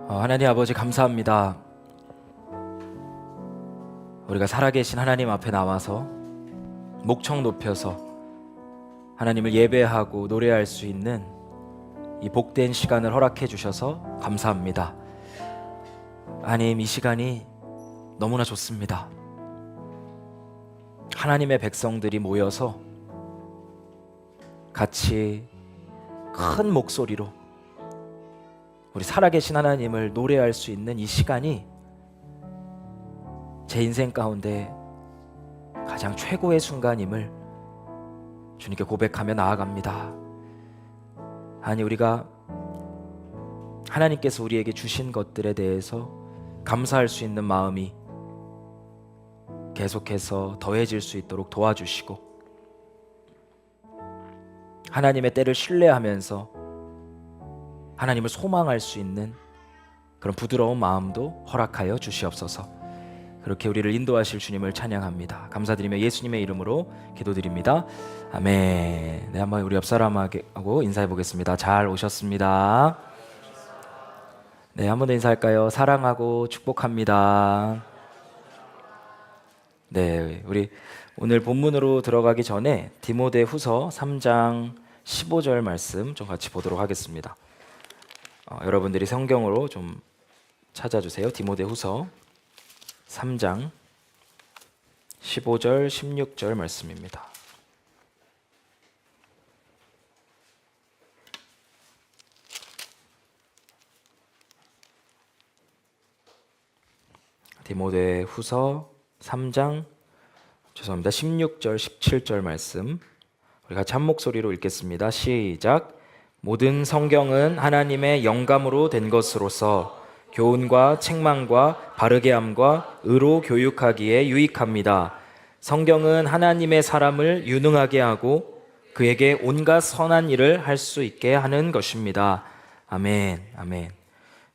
하나님 아버지 감사합니다. 우리가 살아계신 하나님 앞에 나와서 목청 높여서 하나님을 예배하고 노래할 수 있는 이 복된 시간을 허락해 주셔서 감사합니다. 하나님, 이 시간이 너무나 좋습니다. 하나님의 백성들이 모여서 같이 큰 목소리로 우리 살아계신 하나님을 노래할 수 있는 이 시간이 제 인생 가운데 가장 최고의 순간임을 주님께 고백하며 나아갑니다. 아니, 우리가 하나님께서 우리에게 주신 것들에 대해서 감사할 수 있는 마음이 계속해서 더해질 수 있도록 도와주시고, 하나님의 때를 신뢰하면서 하나님을 소망할 수 있는 그런 부드러운 마음도 허락하여 주시옵소서. 그렇게 우리를 인도하실 주님을 찬양합니다. 감사드리며 예수님의 이름으로 기도드립니다. 아멘. 네, 한번 우리 옆 사람하고 인사해 보겠습니다. 잘 오셨습니다. 네, 한 번 더 인사할까요? 사랑하고 축복합니다. 네, 우리 오늘 본문으로 들어가기 전에 디모데후서 3장 15절 말씀 좀 같이 보도록 하겠습니다. 여러분들이 성경으로 좀 찾아주세요. 디모데후서 3장 15절 16절 말씀입니다. 디모데후서 3장 16절 17절 말씀 우리 같이 한 목소리로 읽겠습니다. 시작. 모든 성경은 하나님의 영감으로 된 것으로서 교훈과 책망과 바르게 함과 의로 교육하기에 유익합니다. 성경은 하나님의 사람을 유능하게 하고 그에게 온갖 선한 일을 할 수 있게 하는 것입니다. 아멘. 아멘.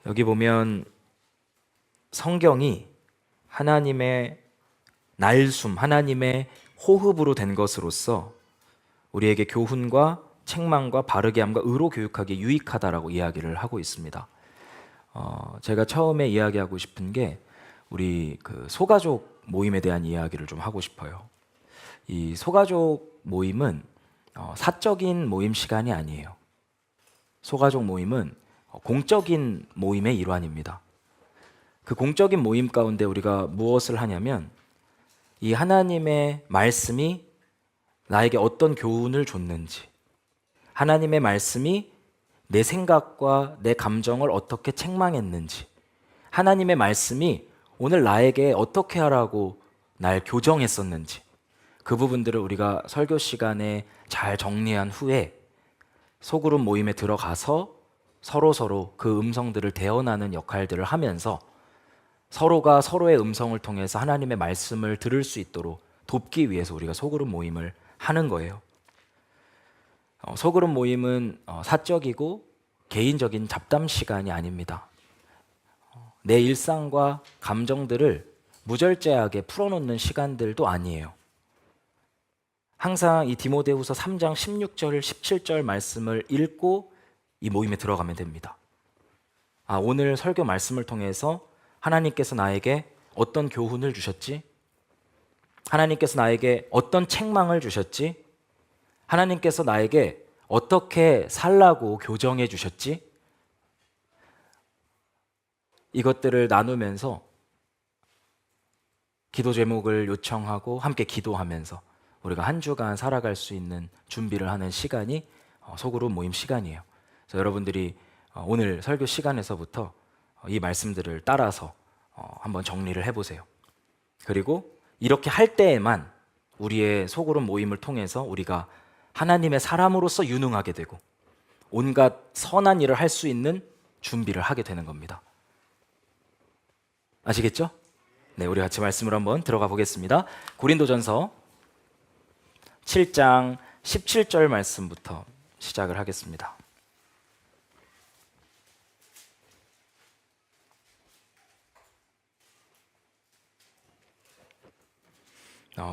여기 보면 성경이 하나님의 날숨, 하나님의 호흡으로 된 것으로서 우리에게 교훈과 책망과 바르게 함과 의로 교육하기에 유익하다라고 이야기를 하고 있습니다. 제가 처음에 이야기하고 싶은 게 우리 그 소가족 모임에 대한 이야기를 좀 하고 싶어요. 이 소가족 모임은 사적인 모임 시간이 아니에요. 소가족 모임은 공적인 모임의 일환입니다. 그 공적인 모임 가운데 우리가 무엇을 하냐면 이 하나님의 말씀이 나에게 어떤 교훈을 줬는지, 하나님의 말씀이 내 생각과 내 감정을 어떻게 책망했는지, 하나님의 말씀이 오늘 나에게 어떻게 하라고 날 교정했었는지, 그 부분들을 우리가 설교 시간에 잘 정리한 후에 소그룹 모임에 들어가서 서로 그 음성들을 대언하는 역할들을 하면서 서로가 서로의 음성을 통해서 하나님의 말씀을 들을 수 있도록 돕기 위해서 우리가 소그룹 모임을 하는 거예요. 소그룹 모임은 사적이고 개인적인 잡담 시간이 아닙니다. 내 일상과 감정들을 무절제하게 풀어놓는 시간들도 아니에요. 항상 이 디모데후서 3장 16절 17절 말씀을 읽고 이 모임에 들어가면 됩니다. 오늘 설교 말씀을 통해서 하나님께서 나에게 어떤 교훈을 주셨지? 하나님께서 나에게 어떤 책망을 주셨지? 하나님께서 나에게 어떻게 살라고 교정해 주셨지? 이것들을 나누면서 기도 제목을 요청하고 함께 기도하면서 우리가 한 주간 살아갈 수 있는 준비를 하는 시간이 소그룹 모임 시간이에요. 그래서 여러분들이 오늘 설교 시간에서부터 이 말씀들을 따라서 한번 정리를 해보세요. 그리고 이렇게 할 때에만 우리의 소그룹 모임을 통해서 우리가 하나님의 사람으로서 유능하게 되고 온갖 선한 일을 할 수 있는 준비를 하게 되는 겁니다. 아시겠죠? 네, 우리 같이 말씀을 한번 들어가 보겠습니다. 고린도전서 7장 17절 말씀부터 시작을 하겠습니다.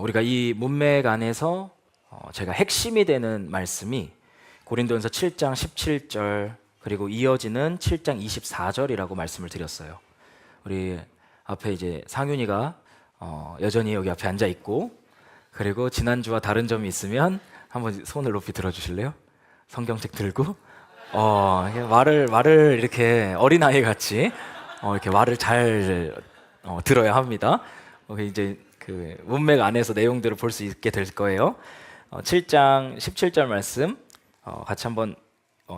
우리가 이 문맥 안에서 제가 핵심이 되는 말씀이 고린도전서 7장 17절 그리고 이어지는 7장 24절이라고 말씀을 드렸어요. 우리 앞에 이제 상윤이가 여전히 여기 앞에 앉아 있고, 그리고 지난주와 다른 점이 있으면 한번 손을 높이 들어주실래요? 성경책 들고 말을 이렇게 어린아이 같이 이렇게 말을 잘 들어야 합니다. 이제 그 문맥 안에서 내용들을 볼 수 있게 될 거예요. 7장 17절 말씀 같이 한번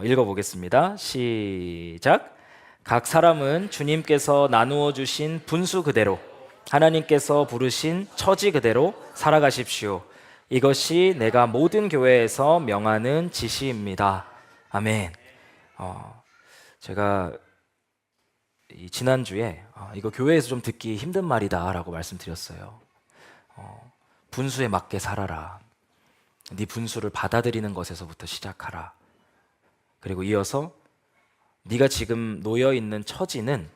읽어보겠습니다. 시작. 각 사람은 주님께서 나누어 주신 분수 그대로 하나님께서 부르신 처지 그대로 살아가십시오. 이것이 내가 모든 교회에서 명하는 지시입니다. 아멘. 제가 지난주에 이거 교회에서 좀 듣기 힘든 말이다 라고 말씀드렸어요. 분수에 맞게 살아라. 네 분수를 받아들이는 것에서부터 시작하라. 그리고 이어서 네가 지금 놓여 있는 처지는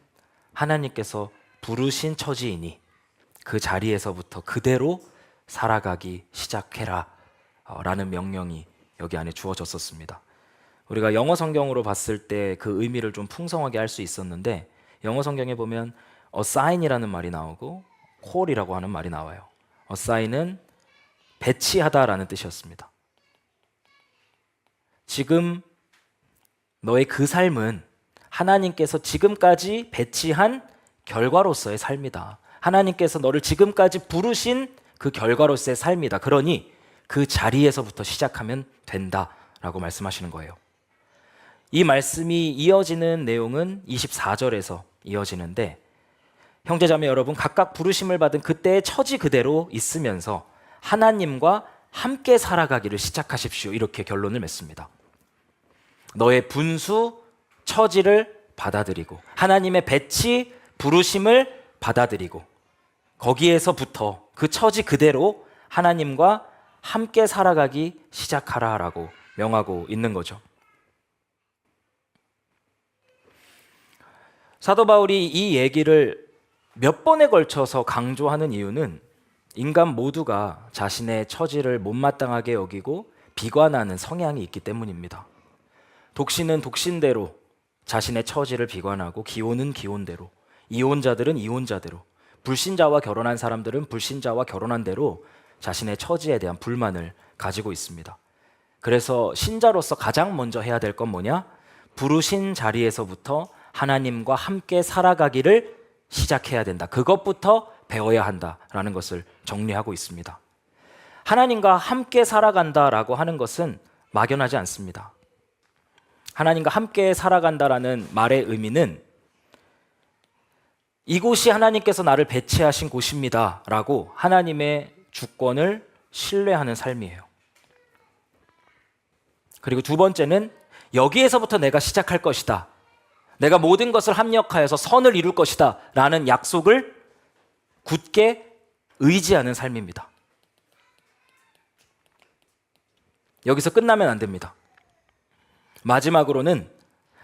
하나님께서 부르신 처지이니 그 자리에서부터 그대로 살아가기 시작해라 라는 명령이 여기 안에 주어졌었습니다. 우리가 영어 성경으로 봤을 때 그 의미를 좀 풍성하게 할 수 있었는데, 영어 성경에 보면 assign이라는 말이 나오고 call이라고 하는 말이 나와요. assign은 배치하다라는 뜻이었습니다. 지금 너의 그 삶은 하나님께서 지금까지 배치한 결과로서의 삶이다. 하나님께서 너를 지금까지 부르신 그 결과로서의 삶이다. 그러니 그 자리에서부터 시작하면 된다라고 말씀하시는 거예요. 이 말씀이 이어지는 내용은 24절에서 이어지는데, 형제자매 여러분, 각각 부르심을 받은 그때의 처지 그대로 있으면서 하나님과 함께 살아가기를 시작하십시오. 이렇게 결론을 맺습니다. 너의 분수, 처지를 받아들이고 하나님의 배치, 부르심을 받아들이고 거기에서부터 그 처지 그대로 하나님과 함께 살아가기 시작하라라고 명하고 있는 거죠. 사도 바울이 이 얘기를 몇 번에 걸쳐서 강조하는 이유는 인간 모두가 자신의 처지를 못마땅하게 여기고 비관하는 성향이 있기 때문입니다. 독신은 독신대로 자신의 처지를 비관하고, 기혼은 기혼대로, 이혼자들은 이혼자대로, 불신자와 결혼한 사람들은 불신자와 결혼한 대로 자신의 처지에 대한 불만을 가지고 있습니다. 그래서 신자로서 가장 먼저 해야 될 건 뭐냐? 부르신 자리에서부터 하나님과 함께 살아가기를 시작해야 된다. 그것부터 배워야 한다라는 것을 정리하고 있습니다. 하나님과 함께 살아간다라고 하는 것은 막연하지 않습니다. 하나님과 함께 살아간다라는 말의 의미는 이곳이 하나님께서 나를 배치하신 곳입니다 라고 하나님의 주권을 신뢰하는 삶이에요. 그리고 두 번째는 여기에서부터 내가 시작할 것이다, 내가 모든 것을 합력하여서 선을 이룰 것이다 라는 약속을 굳게 의지하는 삶입니다. 여기서 끝나면 안 됩니다. 마지막으로는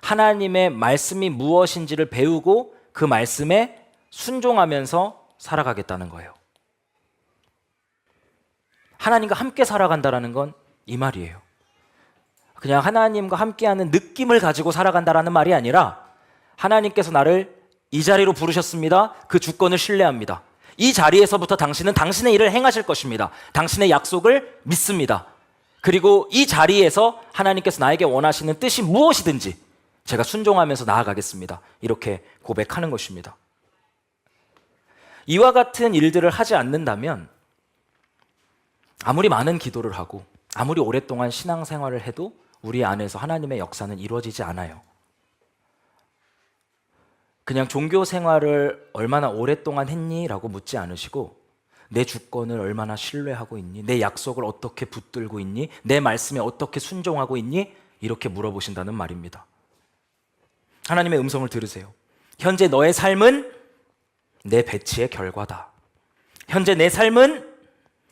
하나님의 말씀이 무엇인지를 배우고 그 말씀에 순종하면서 살아가겠다는 거예요. 하나님과 함께 살아간다는 건 이 말이에요. 그냥 하나님과 함께하는 느낌을 가지고 살아간다는 말이 아니라, 하나님께서 나를 이 자리로 부르셨습니다. 그 주권을 신뢰합니다. 이 자리에서부터 당신은 당신의 일을 행하실 것입니다. 당신의 약속을 믿습니다. 그리고 이 자리에서 하나님께서 나에게 원하시는 뜻이 무엇이든지 제가 순종하면서 나아가겠습니다. 이렇게 고백하는 것입니다. 이와 같은 일들을 하지 않는다면 아무리 많은 기도를 하고 아무리 오랫동안 신앙생활을 해도 우리 안에서 하나님의 역사는 이루어지지 않아요. 그냥 종교 생활을 얼마나 오랫동안 했니? 라고 묻지 않으시고, 내 주권을 얼마나 신뢰하고 있니? 내 약속을 어떻게 붙들고 있니? 내 말씀에 어떻게 순종하고 있니? 이렇게 물어보신다는 말입니다. 하나님의 음성을 들으세요. 현재 너의 삶은 내 배치의 결과다. 현재 내 삶은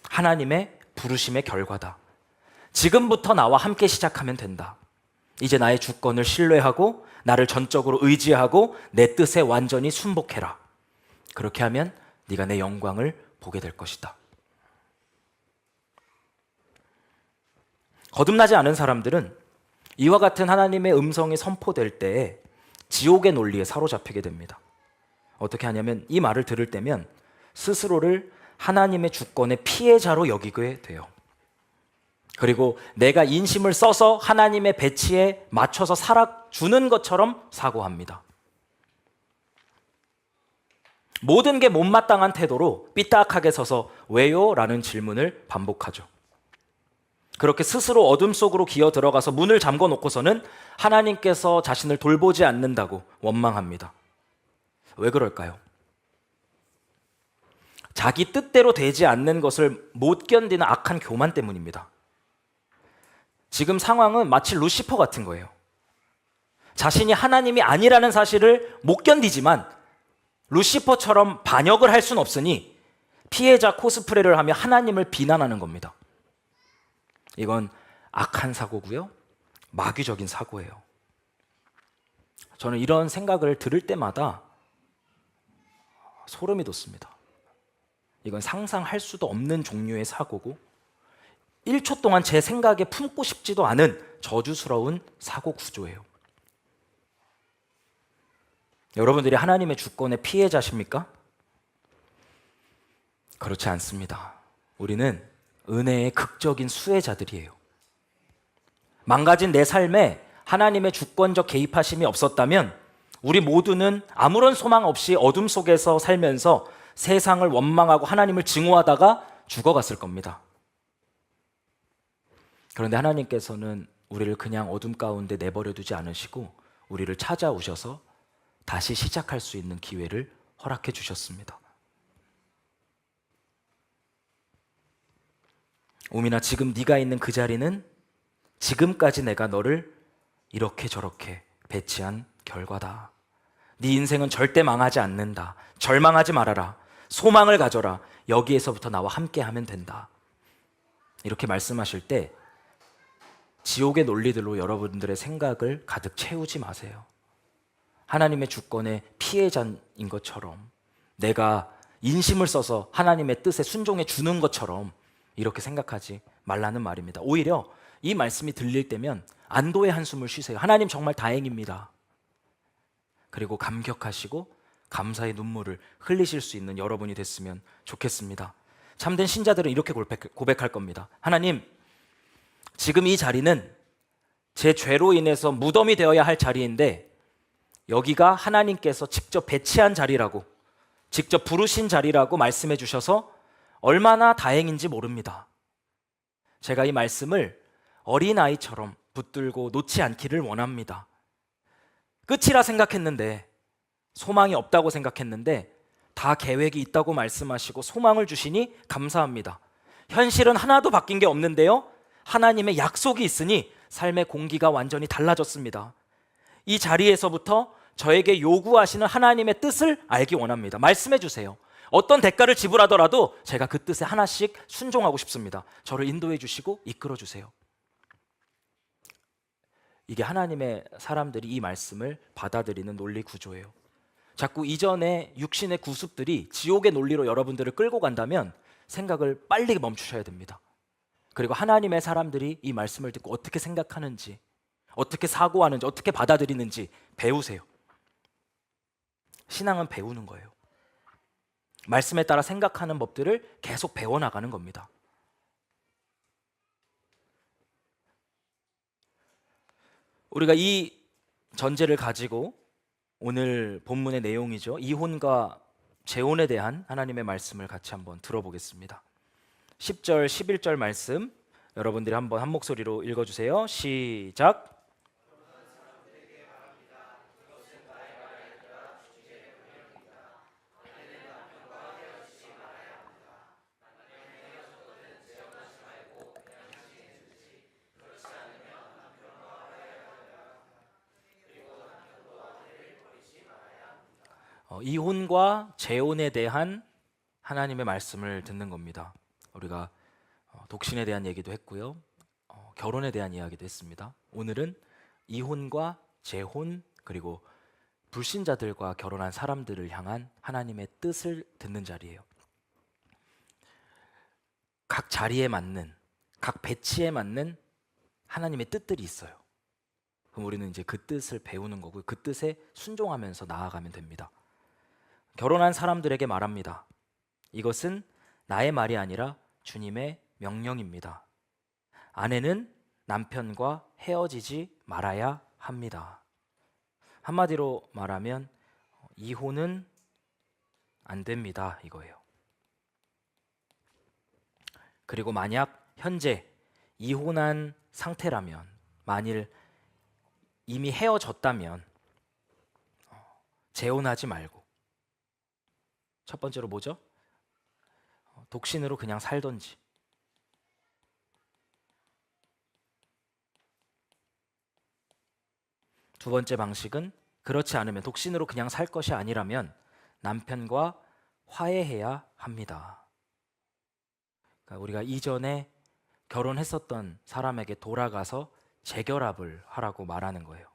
하나님의 부르심의 결과다. 지금부터 나와 함께 시작하면 된다. 이제 나의 주권을 신뢰하고 나를 전적으로 의지하고 내 뜻에 완전히 순복해라. 그렇게 하면 네가 내 영광을 보게 될 것이다. 거듭나지 않은 사람들은 이와 같은 하나님의 음성이 선포될 때에 지옥의 논리에 사로잡히게 됩니다. 어떻게 하냐면 이 말을 들을 때면 스스로를 하나님의 주권의 피해자로 여기게 돼요. 그리고 내가 인심을 써서 하나님의 배치에 맞춰서 살아주는 것처럼 사고합니다. 모든 게 못마땅한 태도로 삐딱하게 서서 왜요? 라는 질문을 반복하죠. 그렇게 스스로 어둠 속으로 기어 들어가서 문을 잠궈 놓고서는 하나님께서 자신을 돌보지 않는다고 원망합니다. 왜 그럴까요? 자기 뜻대로 되지 않는 것을 못 견디는 악한 교만 때문입니다. 지금 상황은 마치 루시퍼 같은 거예요. 자신이 하나님이 아니라는 사실을 못 견디지만 루시퍼처럼 반역을 할 수는 없으니 피해자 코스프레를 하며 하나님을 비난하는 겁니다. 이건 악한 사고고요. 마귀적인 사고예요. 저는 이런 생각을 들을 때마다 소름이 돋습니다. 이건 상상할 수도 없는 종류의 사고고 1초 동안 제 생각에 품고 싶지도 않은 저주스러운 사고 구조예요. 여러분들이 하나님의 주권의 피해자십니까? 그렇지 않습니다. 우리는 은혜의 극적인 수혜자들이에요. 망가진 내 삶에 하나님의 주권적 개입하심이 없었다면 우리 모두는 아무런 소망 없이 어둠 속에서 살면서 세상을 원망하고 하나님을 증오하다가 죽어갔을 겁니다. 그런데 하나님께서는 우리를 그냥 어둠 가운데 내버려 두지 않으시고 우리를 찾아오셔서 다시 시작할 수 있는 기회를 허락해 주셨습니다. 오민아, 지금 네가 있는 그 자리는 지금까지 내가 너를 이렇게 저렇게 배치한 결과다. 네 인생은 절대 망하지 않는다. 절망하지 말아라. 소망을 가져라. 여기에서부터 나와 함께하면 된다. 이렇게 말씀하실 때 지옥의 논리들로 여러분들의 생각을 가득 채우지 마세요. 하나님의 주권의 피해자인 것처럼 내가 인심을 써서 하나님의 뜻에 순종해 주는 것처럼 이렇게 생각하지 말라는 말입니다. 오히려 이 말씀이 들릴 때면 안도의 한숨을 쉬세요. 하나님 정말 다행입니다. 그리고 감격하시고 감사의 눈물을 흘리실 수 있는 여러분이 됐으면 좋겠습니다. 참된 신자들은 이렇게 고백할 겁니다. 하나님, 지금 이 자리는 제 죄로 인해서 무덤이 되어야 할 자리인데 여기가 하나님께서 직접 배치한 자리라고, 직접 부르신 자리라고 말씀해 주셔서 얼마나 다행인지 모릅니다. 제가 이 말씀을 어린아이처럼 붙들고 놓지 않기를 원합니다. 끝이라 생각했는데, 소망이 없다고 생각했는데 다 계획이 있다고 말씀하시고 소망을 주시니 감사합니다. 현실은 하나도 바뀐 게 없는데요, 하나님의 약속이 있으니 삶의 공기가 완전히 달라졌습니다. 이 자리에서부터 저에게 요구하시는 하나님의 뜻을 알기 원합니다. 말씀해 주세요. 어떤 대가를 지불하더라도 제가 그 뜻에 하나씩 순종하고 싶습니다. 저를 인도해 주시고 이끌어 주세요. 이게 하나님의 사람들이 이 말씀을 받아들이는 논리 구조예요. 자꾸 이전의 육신의 구습들이 지옥의 논리로 여러분들을 끌고 간다면 생각을 빨리 멈추셔야 됩니다. 그리고 하나님의 사람들이 이 말씀을 듣고 어떻게 생각하는지, 어떻게 사고하는지, 어떻게 받아들이는지 배우세요. 신앙은 배우는 거예요. 말씀에 따라 생각하는 법들을 계속 배워나가는 겁니다. 우리가 이 전제를 가지고 오늘 본문의 내용이죠, 이혼과 재혼에 대한 하나님의 말씀을 같이 한번 들어보겠습니다. 10절, 11절 말씀 여러분들이 한번 한 목소리로 읽어주세요. 시작. 이혼과 재혼에 대한 하나님의 말씀을 듣는 겁니다. 우리가 독신에 대한 얘기도 했고요, 결혼에 대한 이야기도 했습니다. 오늘은 이혼과 재혼, 그리고 불신자들과 결혼한 사람들을 향한 하나님의 뜻을 듣는 자리예요. 각 자리에 맞는, 각 배치에 맞는 하나님의 뜻들이 있어요. 그럼 우리는 이제 그 뜻을 배우는 거고 그 뜻에 순종하면서 나아가면 됩니다. 결혼한 사람들에게 말합니다. 이것은 나의 말이 아니라 주님의 명령입니다. 아내는 남편과 헤어지지 말아야 합니다. 한마디로 말하면 이혼은 안 됩니다, 이거예요. 그리고 만약 현재 이혼한 상태라면, 만일 이미 헤어졌다면 재혼하지 말고, 첫 번째로 뭐죠? 독신으로 그냥 살던지, 두 번째 방식은 그렇지 않으면, 독신으로 그냥 살 것이 아니라면 남편과 화해해야 합니다. 그러니까 우리가 이전에 결혼했었던 사람에게 돌아가서 재결합을 하라고 말하는 거예요.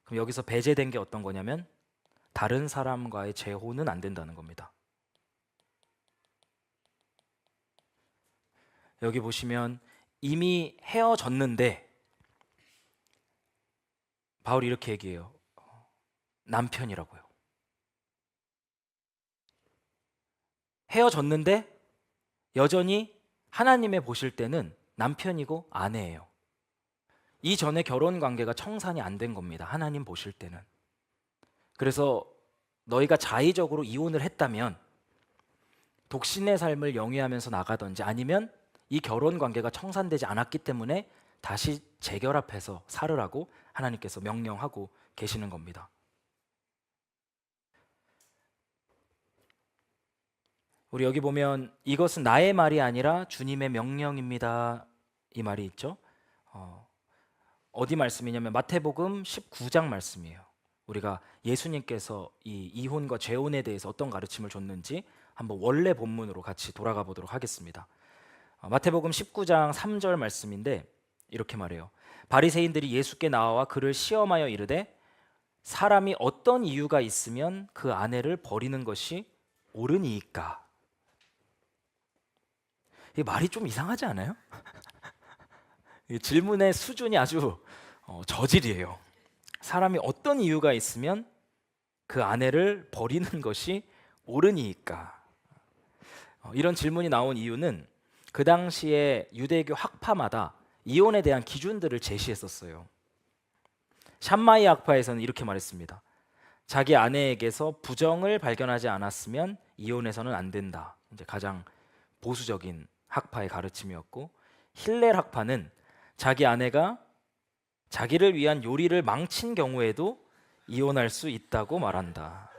그럼 여기서 배제된 게 어떤 거냐면 다른 사람과의 재혼은 안 된다는 겁니다. 여기 보시면 이미 헤어졌는데 바울이 이렇게 얘기해요. 남편이라고요. 헤어졌는데 여전히 하나님의 보실 때는 남편이고 아내예요. 이전에 결혼 관계가 청산이 안 된 겁니다. 하나님 보실 때는. 그래서 너희가 자의적으로 이혼을 했다면 독신의 삶을 영위하면서 나가든지, 아니면 이 결혼 관계가 청산되지 않았기 때문에 다시 재결합해서 살으라고 하나님께서 명령하고 계시는 겁니다. 우리 여기 보면 이것은 나의 말이 아니라 주님의 명령입니다, 이 말이 있죠. 어디 말씀이냐면 마태복음 19장 말씀이에요. 우리가 예수님께서 이 이혼과 재혼에 대해서 어떤 가르침을 줬는지 한번 원래 본문으로 같이 돌아가 보도록 하겠습니다. 마태복음 19장 3절 말씀인데 이렇게 말해요. 바리새인들이 예수께 나와 그를 시험하여 이르되 사람이 어떤 이유가 있으면 그 아내를 버리는 것이 옳으니이까. 이 말이 좀 이상하지 않아요? 질문의 수준이 아주 저질이에요. 사람이 어떤 이유가 있으면 그 아내를 버리는 것이 옳으니까. 이런 질문이 나온 이유는 그 당시에 유대교 학파마다 이혼에 대한 기준들을 제시했었어요. 샴마이 학파에서는 이렇게 말했습니다. 자기 아내에게서 부정을 발견하지 않았으면 이혼해서는 안 된다. 이제 가장 보수적인 학파의 가르침이었고, 힐렐 학파는 자기 아내가 자기를 위한 요리를 망친 경우에도 이혼할 수 있다고 말한다.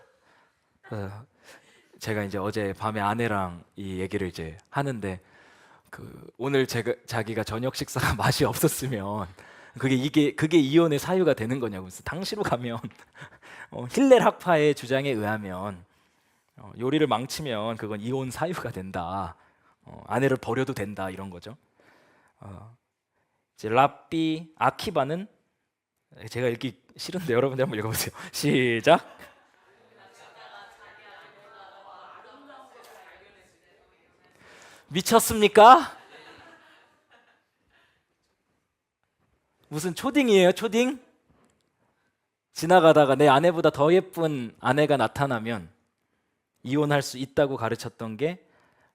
제가 이제 어제 밤에 아내랑 이 얘기를 이제 하는데 오늘 자기가 저녁 식사가 맛이 없었으면 그게 이혼의 사유가 되는 거냐고. 그래서 당시로 가면 힐렐 학파의 주장에 의하면 요리를 망치면 그건 이혼 사유가 된다. 아내를 버려도 된다, 이런 거죠. 이제 랍비 아키바는, 제가 읽기 싫은데 여러분들 한번 읽어보세요. 시작. 미쳤습니까? 무슨 초딩이에요, 초딩? 지나가다가 내 아내보다 더 예쁜 아내가 나타나면 이혼할 수 있다고 가르쳤던 게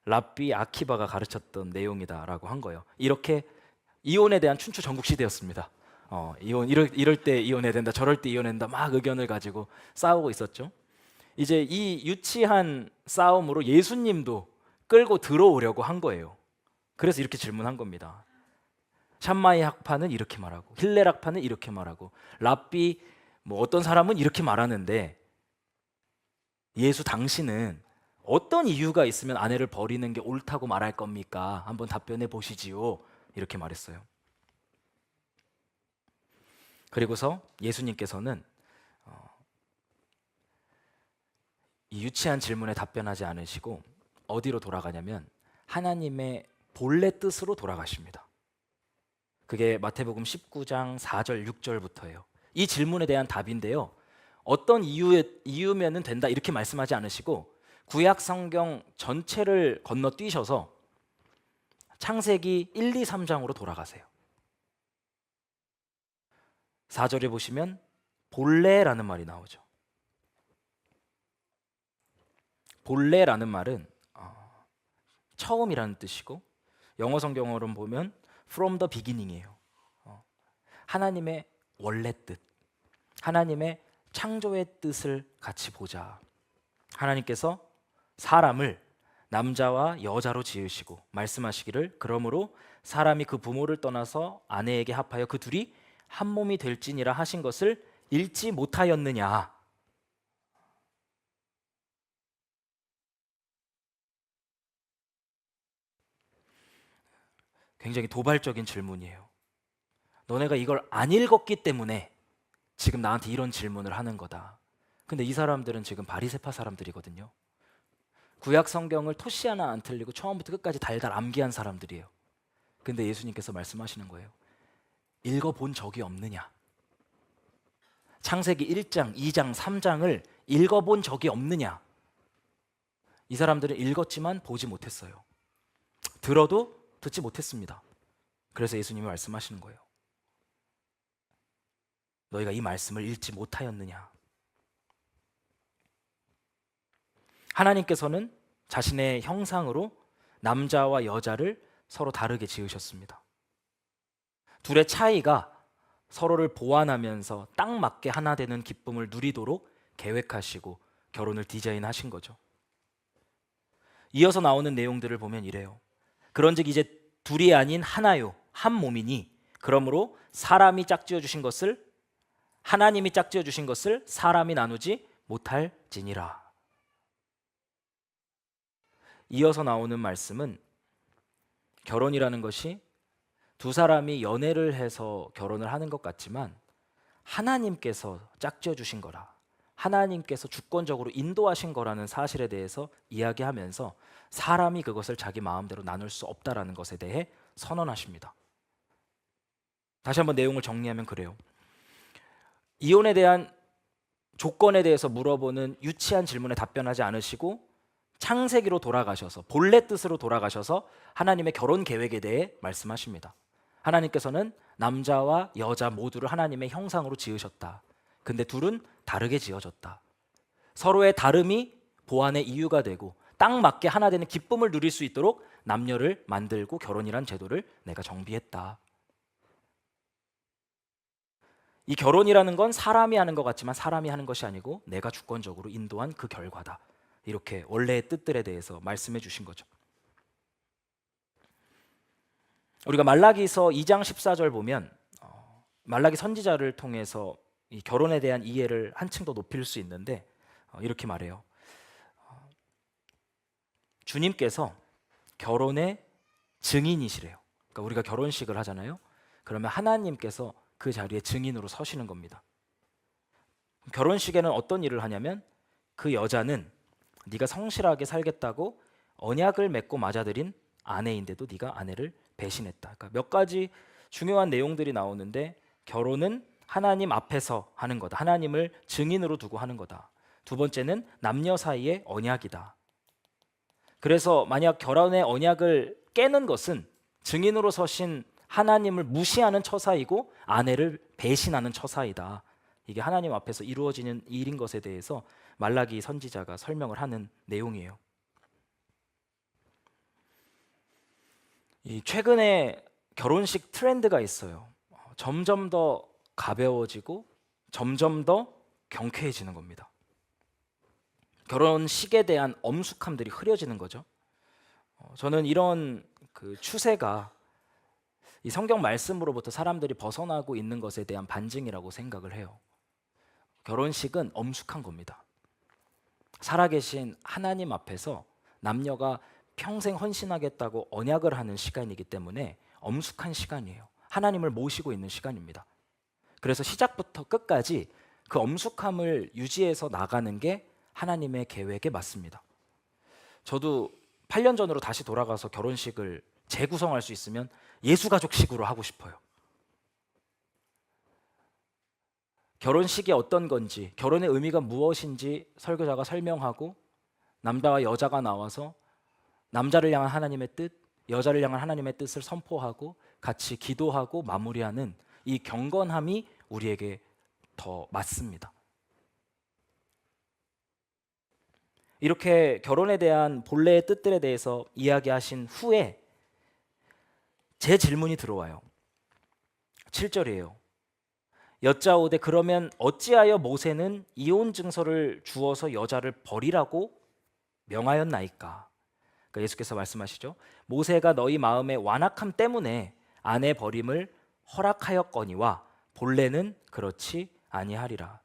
랍비 아키바가 가르쳤던 내용이다라고 한 거예요. 이렇게 이혼에 대한 춘추 전국 시대였습니다. 이럴 때 이혼해야 된다, 저럴 때 이혼해야 된다, 막 의견을 가지고 싸우고 있었죠. 이제 이 유치한 싸움으로 예수님도 끌고 들어오려고 한 거예요. 그래서 이렇게 질문한 겁니다. 샴마이 학파는 이렇게 말하고, 힐렐 학파는 이렇게 말하고, 랍비 어떤 사람은 이렇게 말하는데 예수 당신은 어떤 이유가 있으면 아내를 버리는 게 옳다고 말할 겁니까? 한번 답변해 보시지요. 이렇게 말했어요. 그리고서 예수님께서는 이 유치한 질문에 답변하지 않으시고 어디로 돌아가냐면 하나님의 본래 뜻으로 돌아가십니다. 그게 마태복음 19장 4절 6절부터예요. 이 질문에 대한 답인데요, 어떤 이유면은 된다 이렇게 말씀하지 않으시고 구약 성경 전체를 건너뛰셔서 창세기 1, 2, 3장으로 돌아가세요. 4절에 보시면 본래라는 말이 나오죠. 본래라는 말은 처음이라는 뜻이고 영어 성경어로 보면 from the beginning이에요. 하나님의 원래 뜻, 하나님의 창조의 뜻을 같이 보자. 하나님께서 사람을 남자와 여자로 지으시고 말씀하시기를 그러므로 사람이 그 부모를 떠나서 아내에게 합하여 그 둘이 한 몸이 될지니라 하신 것을 읽지 못하였느냐. 굉장히 도발적인 질문이에요. 너네가 이걸 안 읽었기 때문에 지금 나한테 이런 질문을 하는 거다. 근데 이 사람들은 지금 바리새파 사람들이거든요. 구약 성경을 토시 하나 안 틀리고 처음부터 끝까지 달달 암기한 사람들이에요. 근데 예수님께서 말씀하시는 거예요. 읽어본 적이 없느냐? 창세기 1장, 2장, 3장을 읽어본 적이 없느냐? 이 사람들은 읽었지만 보지 못했어요. 들어도 듣지 못했습니다. 그래서 예수님이 말씀하시는 거예요. 너희가 이 말씀을 읽지 못하였느냐? 하나님께서는 자신의 형상으로 남자와 여자를 서로 다르게 지으셨습니다. 둘의 차이가 서로를 보완하면서 딱 맞게 하나 되는 기쁨을 누리도록 계획하시고 결혼을 디자인하신 거죠. 이어서 나오는 내용들을 보면 이래요. 그런즉 이제 둘이 아닌 하나요, 한 몸이니 그러므로 사람이 짝지어 주신 것을 하나님이 짝지어 주신 것을 사람이 나누지 못할지니라. 이어서 나오는 말씀은 결혼이라는 것이 두 사람이 연애를 해서 결혼을 하는 것 같지만 하나님께서 짝지어 주신 거라, 하나님께서 주권적으로 인도하신 거라는 사실에 대해서 이야기하면서 사람이 그것을 자기 마음대로 나눌 수 없다라는 것에 대해 선언하십니다. 다시 한번 내용을 정리하면 그래요. 이혼에 대한 조건에 대해서 물어보는 유치한 질문에 답변하지 않으시고 창세기로 돌아가셔서 본래 뜻으로 돌아가셔서 하나님의 결혼 계획에 대해 말씀하십니다. 하나님께서는 남자와 여자 모두를 하나님의 형상으로 지으셨다. 근데 둘은 다르게 지어졌다. 서로의 다름이 보완의 이유가 되고 딱 맞게 하나 되는 기쁨을 누릴 수 있도록 남녀를 만들고 결혼이란 제도를 내가 정비했다. 이 결혼이라는 건 사람이 하는 것 같지만 사람이 하는 것이 아니고 내가 주권적으로 인도한 그 결과다. 이렇게 원래의 뜻들에 대해서 말씀해 주신 거죠. 우리가 말라기서 2장 14절 보면 말라기 선지자를 통해서 이 결혼에 대한 이해를 한층 더 높일 수 있는데 이렇게 말해요. 주님께서 결혼의 증인이시래요. 그러니까 우리가 결혼식을 하잖아요. 그러면 하나님께서 그 자리에 증인으로 서시는 겁니다. 결혼식에는 어떤 일을 하냐면 그 여자는 네가 성실하게 살겠다고 언약을 맺고 맞아들인 아내인데도 네가 아내를 배신했다. 그러니까 몇 가지 중요한 내용들이 나오는데 결혼은 하나님 앞에서 하는 거다. 하나님을 증인으로 두고 하는 거다. 두 번째는 남녀 사이의 언약이다. 그래서 만약 결혼의 언약을 깨는 것은 증인으로 서신 하나님을 무시하는 처사이고 아내를 배신하는 처사이다. 이게 하나님 앞에서 이루어지는 일인 것에 대해서 말라기 선지자가 설명을 하는 내용이에요. 이 최근에 결혼식 트렌드가 있어요. 점점 더 가벼워지고 점점 더 경쾌해지는 겁니다. 결혼식에 대한 엄숙함들이 흐려지는 거죠. 저는 이런 그 추세가 이 성경 말씀으로부터 사람들이 벗어나고 있는 것에 대한 반증이라고 생각을 해요. 결혼식은 엄숙한 겁니다. 살아계신 하나님 앞에서 남녀가 평생 헌신하겠다고 언약을 하는 시간이기 때문에 엄숙한 시간이에요. 하나님을 모시고 있는 시간입니다. 그래서 시작부터 끝까지 그 엄숙함을 유지해서 나가는 게 하나님의 계획에 맞습니다. 저도 8년 전으로 다시 돌아가서 결혼식을 재구성할 수 있으면 예수가족식으로 하고 싶어요. 결혼식이 어떤 건지, 결혼의 의미가 무엇인지 설교자가 설명하고 남자와 여자가 나와서 남자를 향한 하나님의 뜻, 여자를 향한 하나님의 뜻을 선포하고 같이 기도하고 마무리하는 이 경건함이 우리에게 더 맞습니다. 이렇게 결혼에 대한 본래의 뜻들에 대해서 이야기하신 후에 제 질문이 들어와요. 7절이에요. 여짜오되 그러면 어찌하여 모세는 이혼 증서를 주어서 여자를 버리라고 명하였나이까? 그러니까 예수께서 말씀하시죠. 모세가 너희 마음의 완악함 때문에 아내 버림을 허락하였거니와 본래는 그렇지 아니하리라.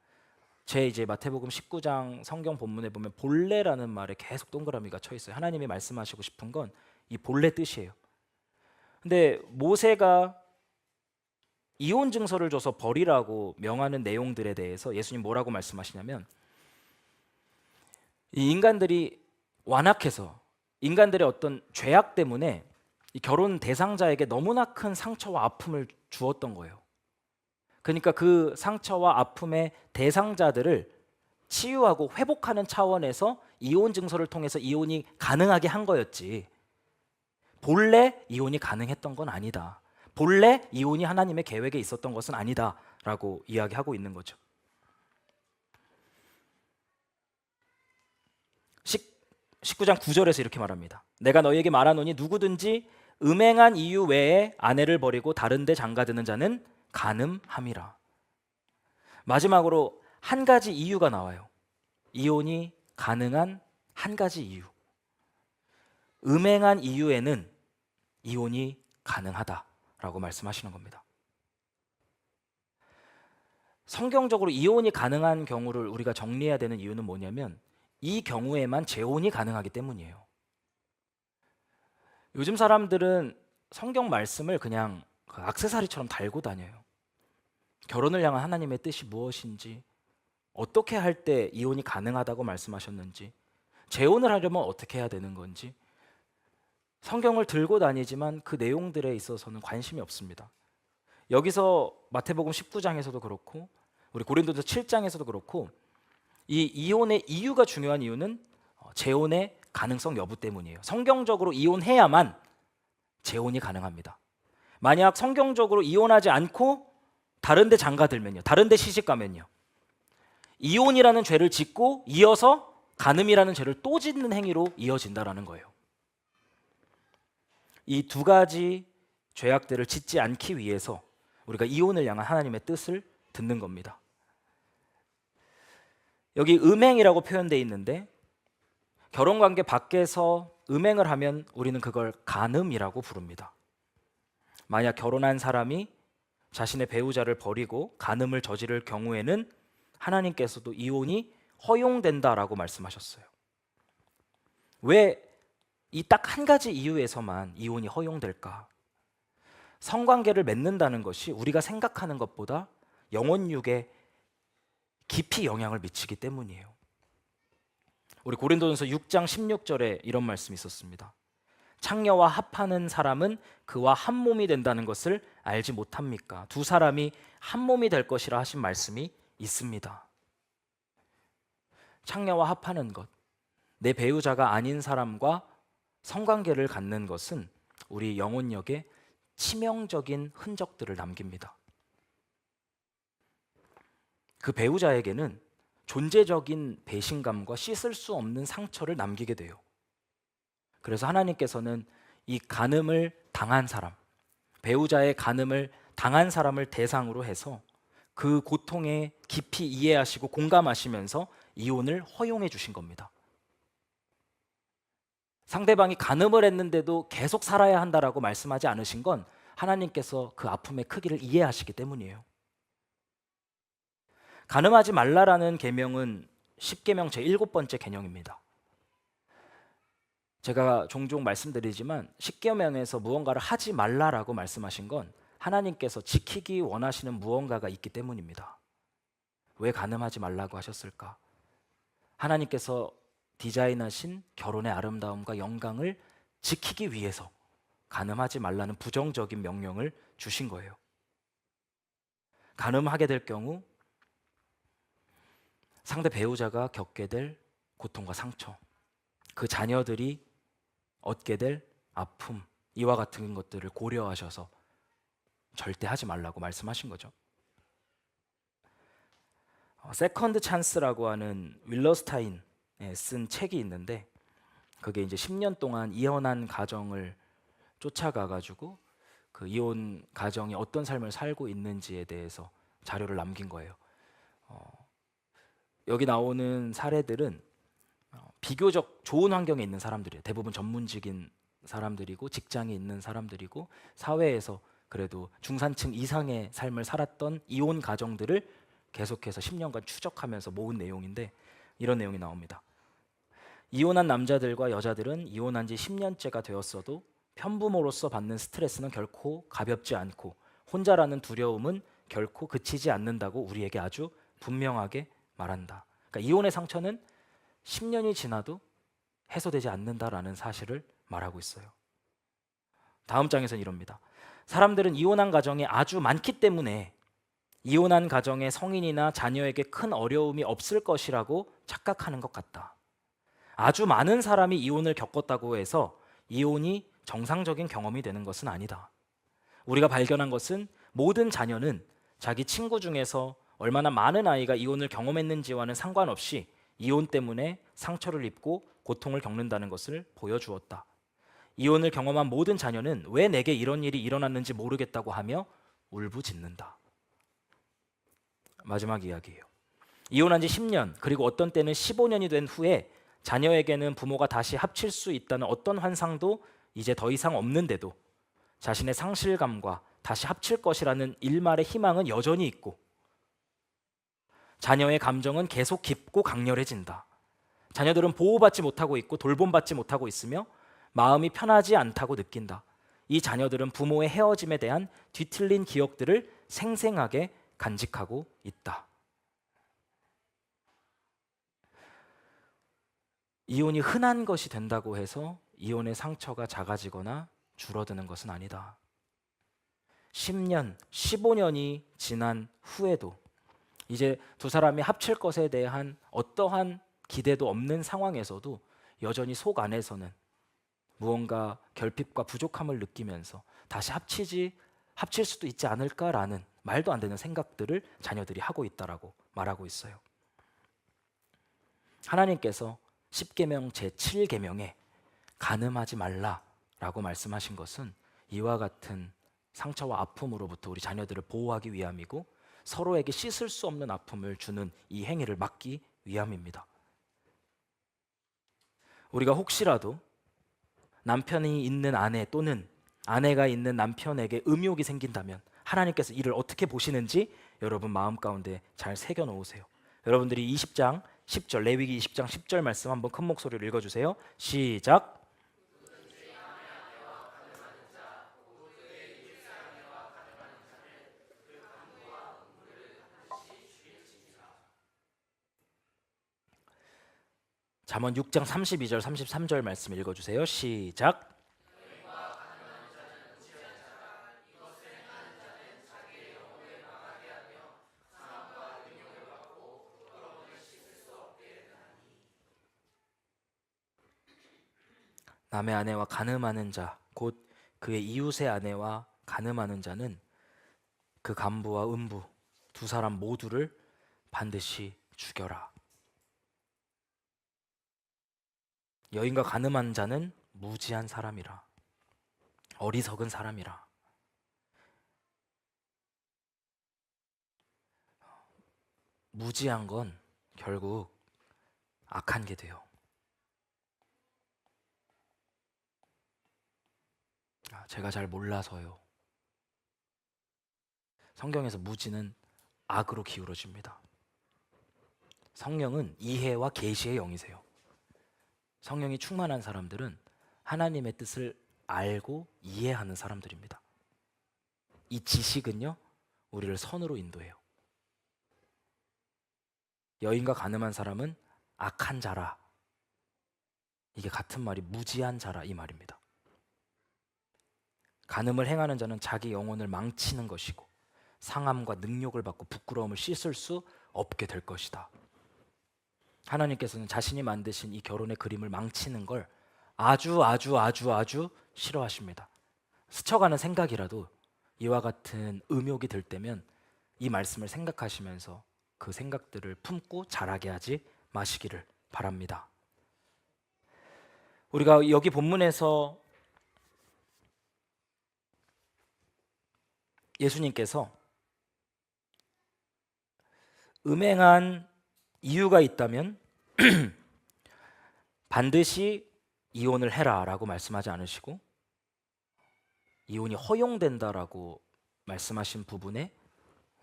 제 이제 마태복음 19장 성경 본문에 보면 본래라는 말에 계속 동그라미가 쳐 있어요. 하나님이 말씀하시고 싶은 건 이 본래 뜻이에요. 근데 모세가 이혼 증서를 줘서 버리라고 명하는 내용들에 대해서 예수님 뭐라고 말씀하시냐면, 이 인간들이 완악해서 인간들의 어떤 죄악 때문에 이 결혼 대상자에게 너무나 큰 상처와 아픔을 주었던 거예요. 그러니까 그 상처와 아픔의 대상자들을 치유하고 회복하는 차원에서 이혼 증서를 통해서 이혼이 가능하게 한 거였지, 본래 이혼이 가능했던 건 아니다. 본래 이혼이 하나님의 계획에 있었던 것은 아니다라고 이야기하고 있는 거죠. 19장 9절에서 이렇게 말합니다. 내가 너희에게 말하노니 누구든지 음행한 이유 외에 아내를 버리고 다른 데 장가드는 자는 간음함이라. 마지막으로 한 가지 이유가 나와요. 이혼이 가능한 한 가지 이유. 음행한 이유에는 이혼이 가능하다라고 말씀하시는 겁니다. 성경적으로 이혼이 가능한 경우를 우리가 정리해야 되는 이유는 뭐냐면, 이 경우에만 재혼이 가능하기 때문이에요. 요즘 사람들은 성경 말씀을 그냥 액세서리처럼 달고 다녀요. 결혼을 향한 하나님의 뜻이 무엇인지, 어떻게 할 때 이혼이 가능하다고 말씀하셨는지, 재혼을 하려면 어떻게 해야 되는 건지 성경을 들고 다니지만 그 내용들에 있어서는 관심이 없습니다. 여기서 마태복음 19장에서도 그렇고 우리 고린도서 7장에서도 그렇고 이 이혼의 이유가 중요한 이유는 재혼의 가능성 여부 때문이에요. 성경적으로 이혼해야만 재혼이 가능합니다. 만약 성경적으로 이혼하지 않고 다른 데 장가들면요, 다른 데 시집가면요, 이혼이라는 죄를 짓고 이어서 간음이라는 죄를 또 짓는 행위로 이어진다라는 거예요. 이 두 가지 죄악들을 짓지 않기 위해서 우리가 이혼을 향한 하나님의 뜻을 듣는 겁니다. 여기 음행이라고 표현되어 있는데, 결혼관계 밖에서 음행을 하면 우리는 그걸 간음이라고 부릅니다. 만약 결혼한 사람이 자신의 배우자를 버리고 간음을 저지를 경우에는 하나님께서도 이혼이 허용된다라고 말씀하셨어요. 왜 이 딱 한 가지 이유에서만 이혼이 허용될까? 성관계를 맺는다는 것이 우리가 생각하는 것보다 영혼육에 깊이 영향을 미치기 때문이에요. 우리 고린도전서 6장 16절에 이런 말씀이 있었습니다. 창녀와 합하는 사람은 그와 한 몸이 된다는 것을 알지 못합니까? 두 사람이 한 몸이 될 것이라 하신 말씀이 있습니다. 창녀와 합하는 것, 내 배우자가 아닌 사람과 성관계를 갖는 것은 우리 영혼력에 치명적인 흔적들을 남깁니다. 그 배우자에게는 존재적인 배신감과 씻을 수 없는 상처를 남기게 돼요. 그래서 하나님께서는 이 간음을 당한 사람, 배우자의 간음을 당한 사람을 대상으로 해서 그 고통에 깊이 이해하시고 공감하시면서 이혼을 허용해 주신 겁니다. 상대방이 간음을 했는데도 계속 살아야 한다라고 말씀하지 않으신 건 하나님께서 그 아픔의 크기를 이해하시기 때문이에요. 간음하지 말라라는 계명은 10계명 제7번째 계명입니다. 제가 종종 말씀드리지만 10계명에서 무언가를 하지 말라라고 말씀하신 건 하나님께서 지키기 원하시는 무언가가 있기 때문입니다. 왜 간음하지 말라고 하셨을까? 하나님께서 디자인하신 결혼의 아름다움과 영광을 지키기 위해서 간음하지 말라는 부정적인 명령을 주신 거예요. 간음하게 될 경우 상대 배우자가 겪게 될 고통과 상처, 그 자녀들이 얻게 될 아픔, 이와 같은 것들을 고려하셔서 절대 하지 말라고 말씀하신 거죠. 세컨드 찬스라고 하는 윌러스타인이 쓴 책이 있는데, 그게 이제 10년 동안 이혼한 가정을 쫓아가 가지고 그 이혼 가정이 어떤 삶을 살고 있는지에 대해서 자료를 남긴 거예요. 여기 나오는 사례들은 비교적 좋은 환경에 있는 사람들이에요. 대부분 전문직인 사람들이고 직장에 있는 사람들이고 사회에서 그래도 중산층 이상의 삶을 살았던 이혼 가정들을 계속해서 10년간 추적하면서 모은 내용인데, 이런 내용이 나옵니다. 이혼한 남자들과 여자들은 이혼한 지 10년째가 되었어도 편부모로서 받는 스트레스는 결코 가볍지 않고 혼자라는 두려움은 결코 그치지 않는다고 우리에게 아주 분명하게 말한다. 그러니까 이혼의 상처는 10년이 지나도 해소되지 않는다라는 사실을 말하고 있어요. 다음 장에서는 이럽니다. 사람들은 이혼한 가정이 아주 많기 때문에 이혼한 가정의 성인이나 자녀에게 큰 어려움이 없을 것이라고 착각하는 것 같다. 아주 많은 사람이 이혼을 겪었다고 해서 이혼이 정상적인 경험이 되는 것은 아니다. 우리가 발견한 것은 모든 자녀는 자기 친구 중에서 얼마나 많은 아이가 이혼을 경험했는지와는 상관없이 이혼 때문에 상처를 입고 고통을 겪는다는 것을 보여주었다. 이혼을 경험한 모든 자녀는 왜 내게 이런 일이 일어났는지 모르겠다고 하며 울부짖는다. 마지막 이야기예요. 이혼한 지 10년, 그리고 어떤 때는 15년이 된 후에 자녀에게는 부모가 다시 합칠 수 있다는 어떤 환상도 이제 더 이상 없는데도 자신의 상실감과 다시 합칠 것이라는 일말의 희망은 여전히 있고, 자녀의 감정은 계속 깊고 강렬해진다. 자녀들은 보호받지 못하고 있고 돌봄받지 못하고 있으며 마음이 편하지 않다고 느낀다. 이 자녀들은 부모의 헤어짐에 대한 뒤틀린 기억들을 생생하게 간직하고 있다. 이혼이 흔한 것이 된다고 해서 이혼의 상처가 작아지거나 줄어드는 것은 아니다. 10년, 15년이 지난 후에도 이제 두 사람이 합칠 것에 대한 어떠한 기대도 없는 상황에서도 여전히 속 안에서는 무언가 결핍과 부족함을 느끼면서 다시 합칠 수도 있지 않을까라는 말도 안 되는 생각들을 자녀들이 하고 있다라고 말하고 있어요. 하나님께서 10계명 제7계명에 간음하지 말라라고 말씀하신 것은 이와 같은 상처와 아픔으로부터 우리 자녀들을 보호하기 위함이고, 서로에게 씻을 수 없는 아픔을 주는 이 행위를 막기 위함입니다. 우리가 혹시라도 남편이 있는 아내 또는 아내가 있는 남편에게 음욕이 생긴다면 하나님께서 이를 어떻게 보시는지 여러분 마음 가운데 잘 새겨 놓으세요. 여러분들이 20장 10절, 레위기 20장 10절 말씀 한번 큰 목소리로 읽어주세요. 시작. 잠언 6장 32절 33절 말씀 읽어주세요. 시작. 남의 아내와 간음하는 자, 곧 그의 이웃의 아내와 간음하는 자는 그 간부와 음부 두 사람 모두를 반드시 죽여라. 여인과 간음한 자는 무지한 사람이라, 어리석은 사람이라. 무지한 건 결국 악한 게 돼요. 제가 잘 몰라서요. 성경에서 무지는 악으로 기울어집니다. 성령은 이해와 계시의 영이세요. 성령이 충만한 사람들은 하나님의 뜻을 알고 이해하는 사람들입니다. 이 지식은요, 우리를 선으로 인도해요. 여인과 간음한 사람은 악한 자라. 이게 같은 말이 무지한 자라 이 말입니다. 간음을 행하는 자는 자기 영혼을 망치는 것이고 상함과 능욕을 받고 부끄러움을 씻을 수 없게 될 것이다. 하나님께서는 자신이 만드신 이 결혼의 그림을 망치는 걸 아주 싫어하십니다. 스쳐가는 생각이라도 이와 같은 음욕이 들 때면 이 말씀을 생각하시면서 그 생각들을 품고 자라게 하지 마시기를 바랍니다. 우리가 여기 본문에서 예수님께서 음행한 이유가 있다면 반드시 이혼을 해라라고 말씀하지 않으시고 이혼이 허용된다라고 말씀하신 부분에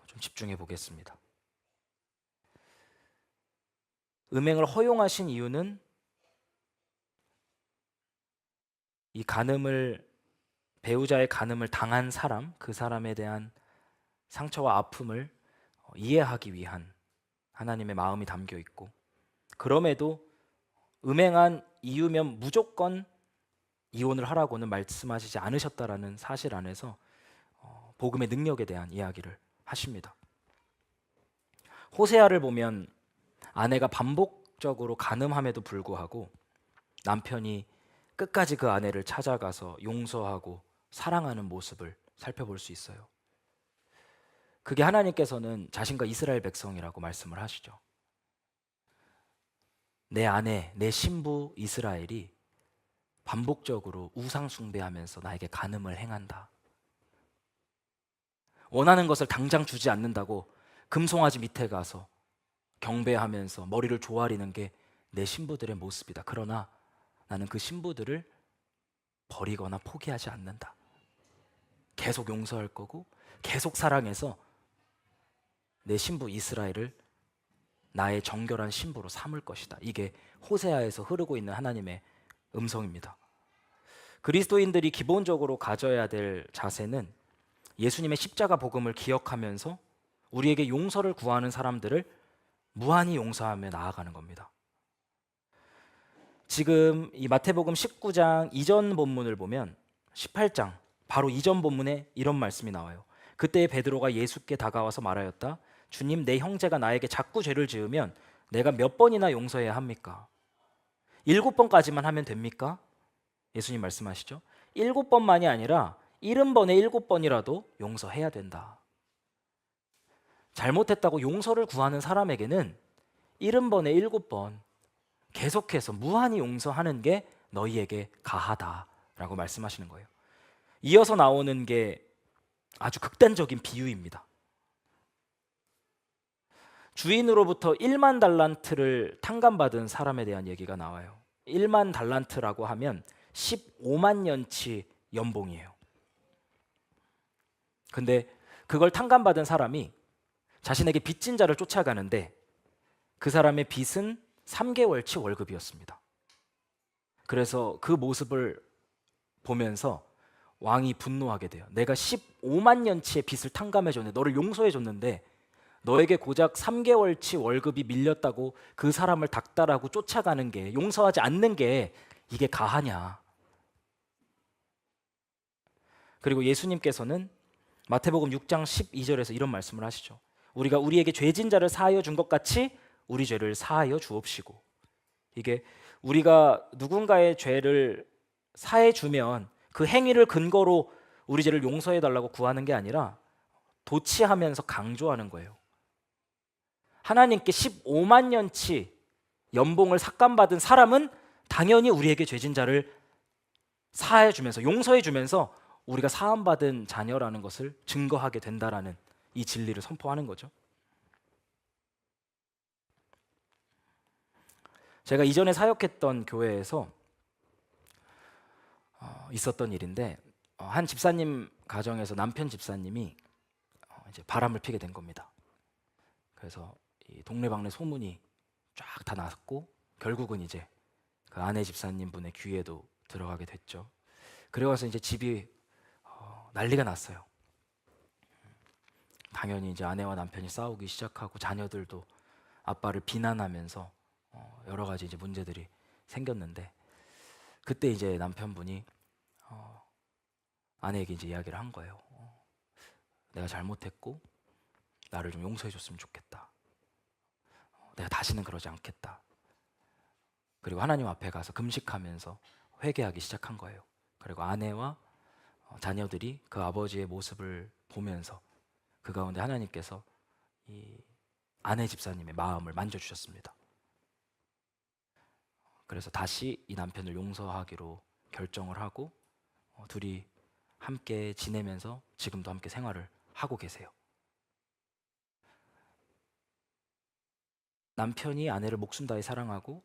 좀 집중해 보겠습니다. 음행을 허용하신 이유는 이 배우자의 간음을 당한 사람, 그 사람에 대한 상처와 아픔을 이해하기 위한 하나님의 마음이 담겨 있고, 그럼에도 음행한 이유면 무조건 이혼을 하라고는 말씀하시지 않으셨다라는 사실 안에서 복음의 능력에 대한 이야기를 하십니다. 호세아를 보면 아내가 반복적으로 간음함에도 불구하고 남편이 끝까지 그 아내를 찾아가서 용서하고 사랑하는 모습을 살펴볼 수 있어요. 그게 하나님께서는 자신과 이스라엘 백성이라고 말씀을 하시죠. 내 아내, 내 신부 이스라엘이 반복적으로 우상 숭배하면서 나에게 간음을 행한다. 원하는 것을 당장 주지 않는다고 금송아지 밑에 가서 경배하면서 머리를 조아리는 게 내 신부들의 모습이다. 그러나 나는 그 신부들을 버리거나 포기하지 않는다. 계속 용서할 거고 계속 사랑해서 내 신부 이스라엘을 나의 정결한 신부로 삼을 것이다. 이게 호세아에서 흐르고 있는 하나님의 음성입니다. 그리스도인들이 기본적으로 가져야 될 자세는 예수님의 십자가 복음을 기억하면서 우리에게 용서를 구하는 사람들을 무한히 용서하며 나아가는 겁니다. 지금 이 마태복음 19장 이전 본문을 보면 18장 바로 이전 본문에 이런 말씀이 나와요. 그때 베드로가 예수께 다가와서 말하였다. 주님, 내 형제가 나에게 자꾸 죄를 지으면 내가 몇 번이나 용서해야 합니까? 7번까지만 하면 됩니까? 예수님 말씀하시죠. 7번만이 아니라 70번에 7번이라도 용서해야 된다. 잘못했다고 용서를 구하는 사람에게는 70번에 7번 계속해서 무한히 용서하는 게 너희에게 가하다라고 말씀하시는 거예요. 이어서 나오는 게 아주 극단적인 비유입니다. 주인으로부터 1만 달란트를 탕감받은 사람에 대한 얘기가 나와요. 1만 달란트라고 하면 15만 년치 연봉이에요. 근데 그걸 탕감받은 사람이 자신에게 빚진 자를 쫓아가는데 그 사람의 빚은 3개월치 월급이었습니다. 그래서 그 모습을 보면서 왕이 분노하게 돼요. 내가 15만 년치의 빚을 탕감해줬는데, 너를 용서해줬는데 너에게 고작 3개월치 월급이 밀렸다고 그 사람을 닥달하고 쫓아가는 게, 용서하지 않는 게 이게 가하냐. 그리고 예수님께서는 마태복음 6장 12절에서 이런 말씀을 하시죠. 우리가 우리에게 죄진 자를 사하여 준 것 같이 우리 죄를 사하여 주옵시고. 이게 우리가 누군가의 죄를 사해 주면 그 행위를 근거로 우리 죄를 용서해 달라고 구하는 게 아니라 도치하면서 강조하는 거예요. 하나님께 15만 년치 연봉을 삭감받은 사람은 당연히 우리에게 죄진 자를 사해 주면서, 용서해 주면서 우리가 사함받은 자녀라는 것을 증거하게 된다라는 이 진리를 선포하는 거죠. 제가 이전에 사역했던 교회에서 있었던 일인데, 한 집사님 가정에서 남편 집사님이 이제 바람을 피게 된 겁니다. 그래서 이 동네방네 소문이 쫙 다 났고 결국은 이제 그 아내 집사님 분의 귀에도 들어가게 됐죠. 그래서 이제 집이 난리가 났어요. 당연히 이제 아내와 남편이 싸우기 시작하고 자녀들도 아빠를 비난하면서 여러 가지 이제 문제들이 생겼는데, 그때 이제 남편분이 아내에게 이제 이야기를 한 거예요. 내가 잘못했고 나를 좀 용서해 줬으면 좋겠다. 내가 다시는 그러지 않겠다. 그리고 하나님 앞에 가서 금식하면서 회개하기 시작한 거예요. 그리고 아내와 자녀들이 그 아버지의 모습을 보면서 그 가운데 하나님께서 이 아내 집사님의 마음을 만져주셨습니다. 그래서 다시 이 남편을 용서하기로 결정을 하고 둘이 함께 지내면서 지금도 함께 생활을 하고 계세요. 남편이 아내를 목숨 다해 사랑하고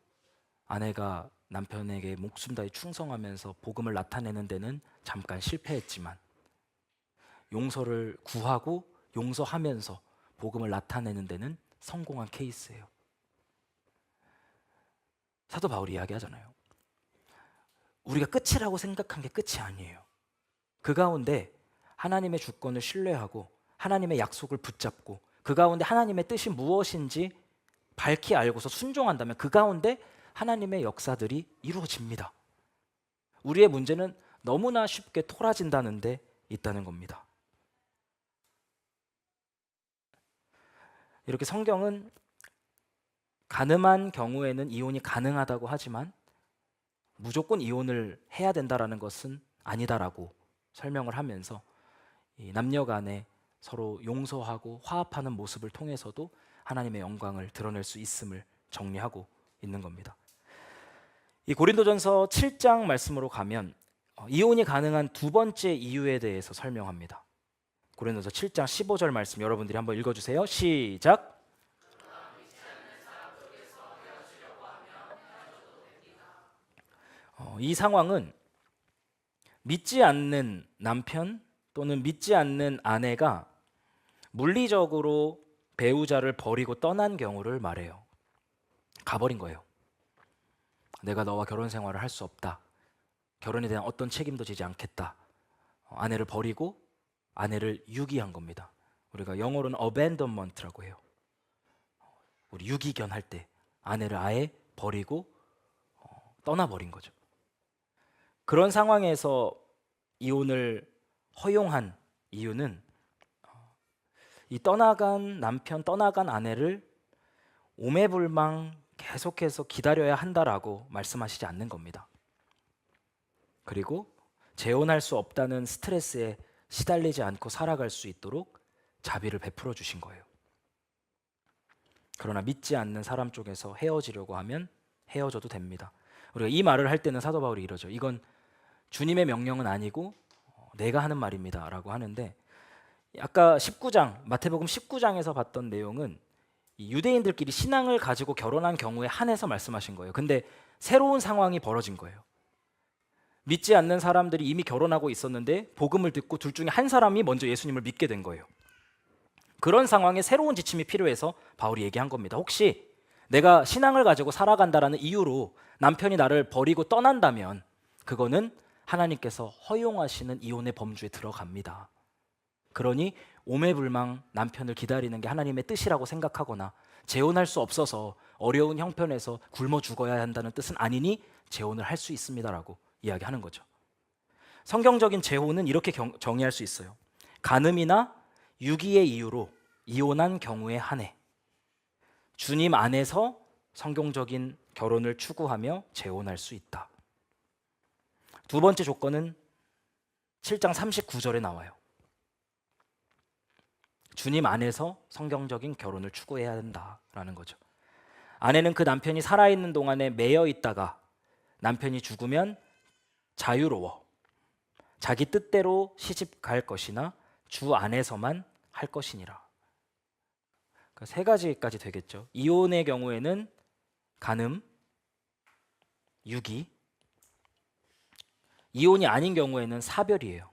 아내가 남편에게 목숨 다해 충성하면서 복음을 나타내는 데는 잠깐 실패했지만 용서를 구하고 용서하면서 복음을 나타내는 데는 성공한 케이스예요. 사도 바울이 이야기하잖아요. 우리가 끝이라고 생각한 게 끝이 아니에요. 그 가운데 하나님의 주권을 신뢰하고 하나님의 약속을 붙잡고 그 가운데 하나님의 뜻이 무엇인지 밝히 알고서 순종한다면 그 가운데 하나님의 역사들이 이루어집니다. 우리의 문제는 너무나 쉽게 토라진다는 데 있다는 겁니다. 이렇게 성경은 가늠한 경우에는 이혼이 가능하다고 하지만 무조건 이혼을 해야 된다라는 것은 아니다라고 설명을 하면서 이 남녀 간에 서로 용서하고 화합하는 모습을 통해서도 하나님의 영광을 드러낼 수 있음을 정리하고 있는 겁니다. 이 고린도전서 7장 말씀으로 가면 이혼이 가능한 두 번째 이유에 대해서 설명합니다. 고린도전서 7장 15절 말씀 여러분들이 한번 읽어주세요. 시작. 이 상황은 믿지 않는 남편 또는 믿지 않는 아내가 물리적으로 배우자를 버리고 떠난 경우를 말해요. 가버린 거예요. 내가 너와 결혼 생활을 할 수 없다. 결혼에 대한 어떤 책임도 지지 않겠다. 아내를 버리고 아내를 유기한 겁니다. 우리가 영어로는 abandonment라고 해요. 우리 유기견 할 때 아내를 아예 버리고 떠나버린 거죠. 그런 상황에서 이혼을 허용한 이유는 이 떠나간 남편, 떠나간 아내를 오매불망 계속해서 기다려야 한다라고 말씀하시지 않는 겁니다. 그리고 재혼할 수 없다는 스트레스에 시달리지 않고 살아갈 수 있도록 자비를 베풀어 주신 거예요. 그러나 믿지 않는 사람 쪽에서 헤어지려고 하면 헤어져도 됩니다. 우리가 이 말을 할 때는 사도 바울이 이러죠. 이건 주님의 명령은 아니고 내가 하는 말입니다 라고 하는데, 아까 19장 마태복음 19장에서 봤던 내용은 유대인들끼리 신앙을 가지고 결혼한 경우에 한해서 말씀하신 거예요. 근데 새로운 상황이 벌어진 거예요. 믿지 않는 사람들이 이미 결혼하고 있었는데 복음을 듣고 둘 중에 한 사람이 먼저 예수님을 믿게 된 거예요. 그런 상황에 새로운 지침이 필요해서 바울이 얘기한 겁니다. 혹시 내가 신앙을 가지고 살아간다라는 이유로 남편이 나를 버리고 떠난다면 그거는 하나님께서 허용하시는 이혼의 범주에 들어갑니다. 그러니 오매불망 남편을 기다리는 게 하나님의 뜻이라고 생각하거나 재혼할 수 없어서 어려운 형편에서 굶어 죽어야 한다는 뜻은 아니니 재혼을 할 수 있습니다라고 이야기하는 거죠. 성경적인 재혼은 이렇게 정의할 수 있어요. 간음이나 유기의 이유로 이혼한 경우에 한해 주님 안에서 성경적인 결혼을 추구하며 재혼할 수 있다. 두 번째 조건은 7장 39절에 나와요. 주님 안에서 성경적인 결혼을 추구해야 된다라는 거죠. 아내는 그 남편이 살아있는 동안에 매여 있다가 남편이 죽으면 자유로워 자기 뜻대로 시집 갈 것이나 주 안에서만 할 것이니라. 그러니까 세 가지까지 되겠죠. 이혼의 경우에는 간음, 유기, 이혼이 아닌 경우에는 사별이에요.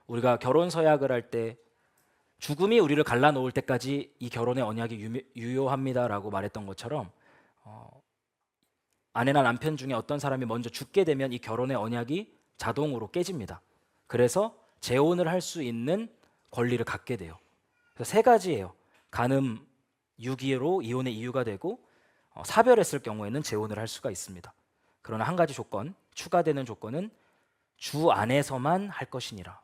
우리가 결혼 서약을 할 때 죽음이 우리를 갈라놓을 때까지 이 결혼의 언약이 유효합니다라고 말했던 것처럼 아내나 남편 중에 어떤 사람이 먼저 죽게 되면 이 결혼의 언약이 자동으로 깨집니다. 그래서 재혼을 할 수 있는 권리를 갖게 돼요. 그래서 세 가지예요. 간음, 유기로 이혼의 이유가 되고 사별했을 경우에는 재혼을 할 수가 있습니다. 그러나 한 가지 조건, 추가되는 조건은 주 안에서만 할 것이니라.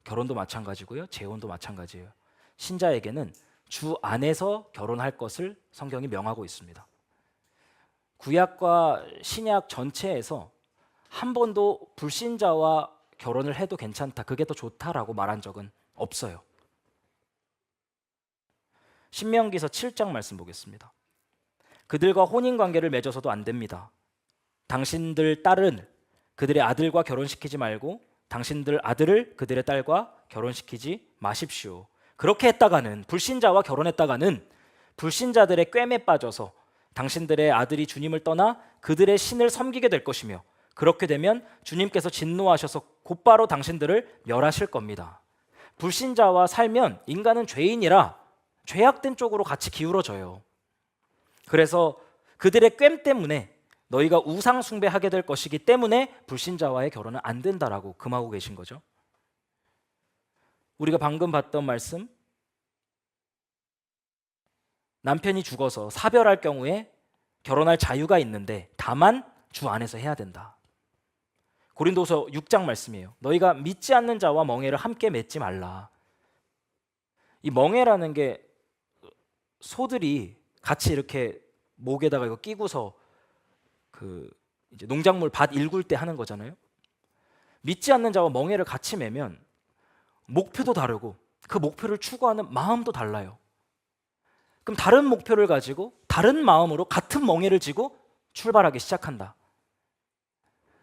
결혼도 마찬가지고요. 재혼도 마찬가지예요. 신자에게는 주 안에서 결혼할 것을 성경이 명하고 있습니다. 구약과 신약 전체에서 한 번도 불신자와 결혼을 해도 괜찮다, 그게 더 좋다라고 말한 적은 없어요. 신명기서 7장 말씀 보겠습니다. 그들과 혼인관계를 맺어서도 안 됩니다. 당신들 딸은 그들의 아들과 결혼시키지 말고 당신들 아들을 그들의 딸과 결혼시키지 마십시오. 그렇게 했다가는 불신자와 결혼했다가는 불신자들의 꿰매 빠져서 당신들의 아들이 주님을 떠나 그들의 신을 섬기게 될 것이며 그렇게 되면 주님께서 진노하셔서 곧바로 당신들을 멸하실 겁니다. 불신자와 살면 인간은 죄인이라 죄악된 쪽으로 같이 기울어져요. 그래서 그들의 꽹 때문에 너희가 우상 숭배하게 될 것이기 때문에 불신자와의 결혼은 안 된다라고 금하고 계신 거죠. 우리가 방금 봤던 말씀, 남편이 죽어서 사별할 경우에 결혼할 자유가 있는데 다만 주 안에서 해야 된다. 고린도서 6장 말씀이에요. 너희가 믿지 않는 자와 멍에를 함께 맺지 말라. 이 멍에라는 게 소들이 같이 이렇게 목에다가 이거 끼고서 이제 농작물 밭 일굴 때 하는 거잖아요. 믿지 않는 자와 멍에를 같이 매면 목표도 다르고 그 목표를 추구하는 마음도 달라요. 그럼 다른 목표를 가지고 다른 마음으로 같은 멍에를 지고 출발하기 시작한다.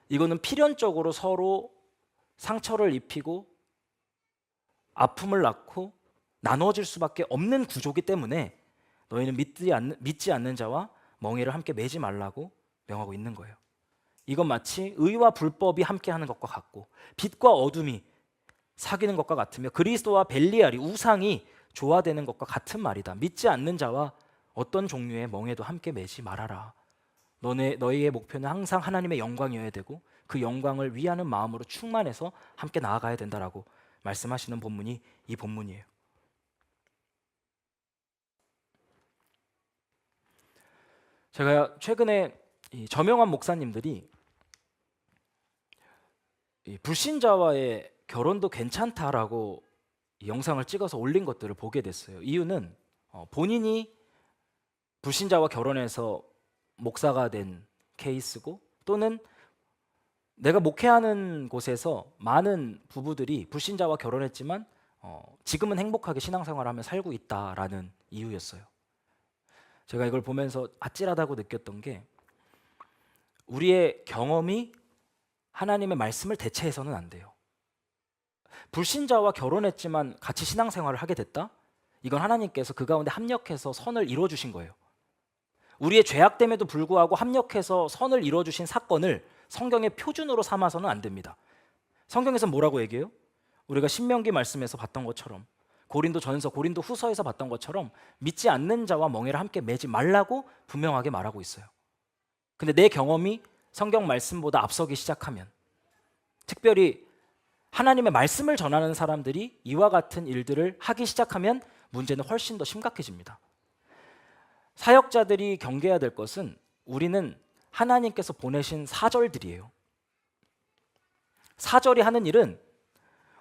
이거는 필연적으로 서로 상처를 입히고 아픔을 낳고 나눠질 수밖에 없는 구조이기 때문에 너희는 믿지 않는 자와 멍에를 함께 매지 말라고 명하고 있는 거예요. 이건 마치 의와 불법이 함께하는 것과 같고 빛과 어둠이 사귀는 것과 같으며 그리스도와 벨리알이 우상이 조화되는 것과 같은 말이다. 믿지 않는 자와 어떤 종류의 멍에도 함께 매지 말아라. 너희의 목표는 항상 하나님의 영광이어야 되고 그 영광을 위하는 마음으로 충만해서 함께 나아가야 된다라고 말씀하시는 본문이 이 본문이에요. 제가 최근에 저명한 목사님들이 불신자와의 결혼도 괜찮다라고 영상을 찍어서 올린 것들을 보게 됐어요. 이유는 본인이 불신자와 결혼해서 목사가 된 케이스고 또는 내가 목회하는 곳에서 많은 부부들이 불신자와 결혼했지만 지금은 행복하게 신앙생활하며 살고 있다라는 이유였어요. 제가 이걸 보면서 아찔하다고 느꼈던 게 우리의 경험이 하나님의 말씀을 대체해서는 안 돼요. 불신자와 결혼했지만 같이 신앙생활을 하게 됐다? 이건 하나님께서 그 가운데 합력해서 선을 이루어주신 거예요. 우리의 죄악됨에도 불구하고 합력해서 선을 이루어주신 사건을 성경의 표준으로 삼아서는 안 됩니다. 성경에서 뭐라고 얘기해요? 우리가 신명기 말씀에서 봤던 것처럼 고린도 전서, 고린도 후서에서 봤던 것처럼 믿지 않는 자와 멍에를 함께 매지 말라고 분명하게 말하고 있어요. 근데 내 경험이 성경 말씀보다 앞서기 시작하면 특별히 하나님의 말씀을 전하는 사람들이 이와 같은 일들을 하기 시작하면 문제는 훨씬 더 심각해집니다. 사역자들이 경계해야 될 것은 우리는 하나님께서 보내신 사절들이에요. 사절이 하는 일은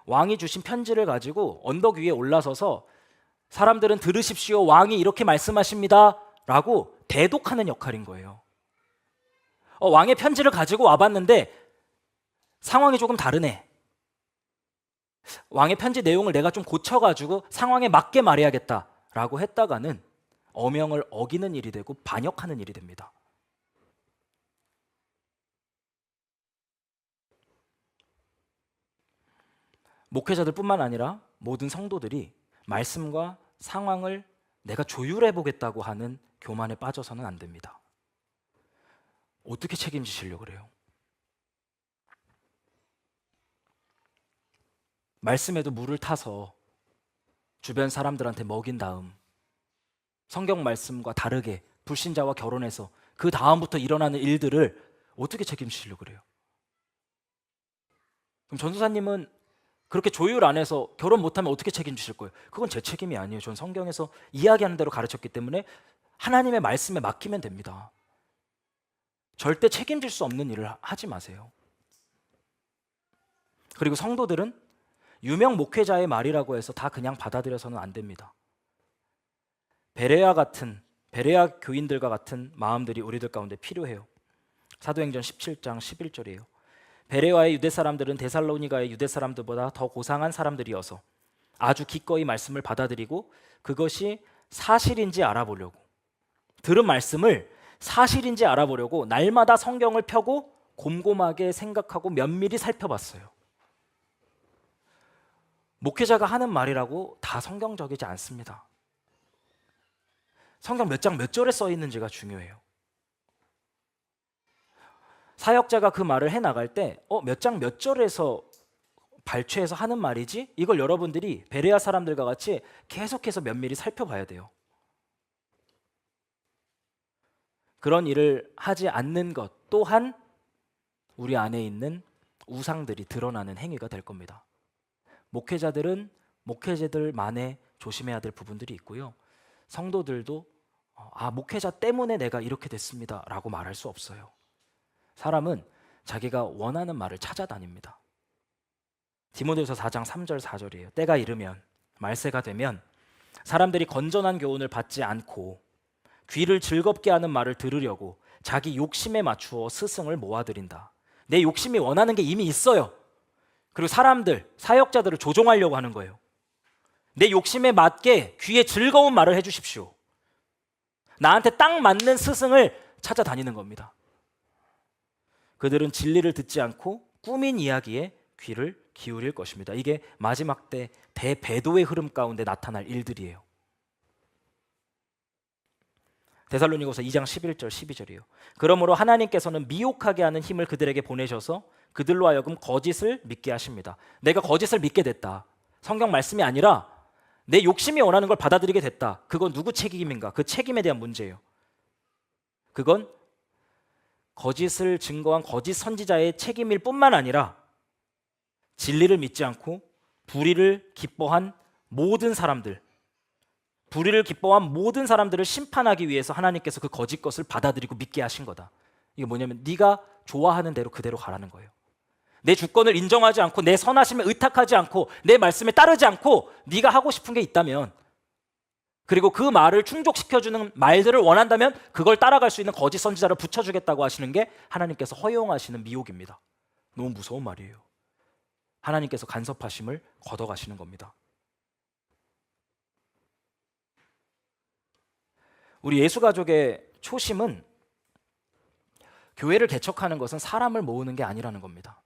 왕이 주신 편지를 가지고 언덕 위에 올라서서 사람들은 들으십시오, 왕이 이렇게 말씀하십니다 라고 대독하는 역할인 거예요. 왕의 편지를 가지고 와봤는데 상황이 조금 다르네. 왕의 편지 내용을 내가 좀 고쳐가지고 상황에 맞게 말해야겠다라고 했다가는 어명을 어기는 일이 되고 반역하는 일이 됩니다. 목회자들뿐만 아니라 모든 성도들이 말씀과 상황을 내가 조율해 보겠다고 하는 교만에 빠져서는 안 됩니다. 어떻게 책임지시려고 그래요? 말씀에도 물을 타서 주변 사람들한테 먹인 다음 성경 말씀과 다르게 불신자와 결혼해서 그 다음부터 일어나는 일들을 어떻게 책임지시려고 그래요? 그럼 전도사님은 그렇게 조율 안 해서 결혼 못하면 어떻게 책임지실 거예요? 그건 제 책임이 아니에요. 전 성경에서 이야기하는 대로 가르쳤기 때문에 하나님의 말씀에 맡기면 됩니다. 절대 책임질 수 없는 일을 하지 마세요. 그리고 성도들은 유명 목회자의 말이라고 해서 다 그냥 받아들여서는 안 됩니다. 베레아 교인들과 같은 마음들이 우리들 가운데 필요해요. 사도행전 17장 11절이에요. 베레아의 유대 사람들은 데살로니가의 유대 사람들보다 더 고상한 사람들이어서 아주 기꺼이 말씀을 받아들이고 그것이 사실인지 알아보려고, 들은 말씀을 사실인지 알아보려고 날마다 성경을 펴고 곰곰하게 생각하고 면밀히 살펴봤어요. 목회자가 하는 말이라고 다 성경적이지 않습니다. 성경 몇 장 몇 절에 써 있는지가 중요해요. 사역자가 그 말을 해나갈 때 몇 장 몇 절에서 발췌해서 하는 말이지? 이걸 여러분들이 베레아 사람들과 같이 계속해서 면밀히 살펴봐야 돼요. 그런 일을 하지 않는 것 또한 우리 안에 있는 우상들이 드러나는 행위가 될 겁니다. 목회자들은 목회자들만의 조심해야 될 부분들이 있고요. 성도들도 목회자 때문에 내가 이렇게 됐습니다 라고 말할 수 없어요. 사람은 자기가 원하는 말을 찾아다닙니다. 디모데후서 4장 3절 4절이에요. 때가 이르면, 말세가 되면 사람들이 건전한 교훈을 받지 않고 귀를 즐겁게 하는 말을 들으려고 자기 욕심에 맞추어 스승을 모아들인다. 내 욕심이 원하는 게 이미 있어요. 그리고 사람들, 사역자들을 조종하려고 하는 거예요. 내 욕심에 맞게 귀에 즐거운 말을 해주십시오. 나한테 딱 맞는 스승을 찾아다니는 겁니다. 그들은 진리를 듣지 않고 꾸민 이야기에 귀를 기울일 것입니다. 이게 마지막 때 대배도의 흐름 가운데 나타날 일들이에요. 데살로니가서 2장 11절 12절이에요. 그러므로 하나님께서는 미혹하게 하는 힘을 그들에게 보내셔서 그들로 하여금 거짓을 믿게 하십니다. 내가 거짓을 믿게 됐다. 성경 말씀이 아니라 내 욕심이 원하는 걸 받아들이게 됐다. 그건 누구 책임인가? 그 책임에 대한 문제예요. 그건 거짓을 증거한 거짓 선지자의 책임일 뿐만 아니라 진리를 믿지 않고 불의를 기뻐한 모든 사람들, 불의를 기뻐한 모든 사람들을 심판하기 위해서 하나님께서 그 거짓 것을 받아들이고 믿게 하신 거다. 이게 뭐냐면 네가 좋아하는 대로 그대로 가라는 거예요. 내 주권을 인정하지 않고 내 선하심에 의탁하지 않고 내 말씀에 따르지 않고 네가 하고 싶은 게 있다면, 그리고 그 말을 충족시켜주는 말들을 원한다면 그걸 따라갈 수 있는 거짓 선지자를 붙여주겠다고 하시는 게 하나님께서 허용하시는 미혹입니다. 너무 무서운 말이에요. 하나님께서 간섭하심을 걷어가시는 겁니다. 우리 예수가족의 초심은 교회를 개척하는 것은 사람을 모으는 게 아니라는 겁니다.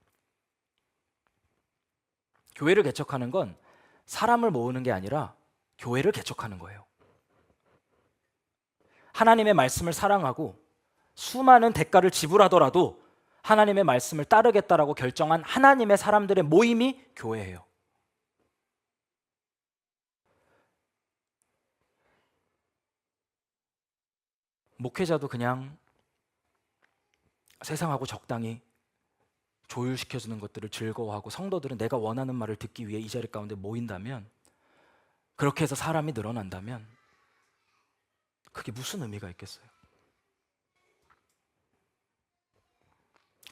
교회를 개척하는 건 사람을 모으는 게 아니라 교회를 개척하는 거예요. 하나님의 말씀을 사랑하고 수많은 대가를 지불하더라도 하나님의 말씀을 따르겠다라고 결정한 하나님의 사람들의 모임이 교회예요. 목회자도 그냥 세상하고 적당히 조율시켜주는 것들을 즐거워하고 성도들은 내가 원하는 말을 듣기 위해 이 자리 가운데 모인다면, 그렇게 해서 사람이 늘어난다면 그게 무슨 의미가 있겠어요?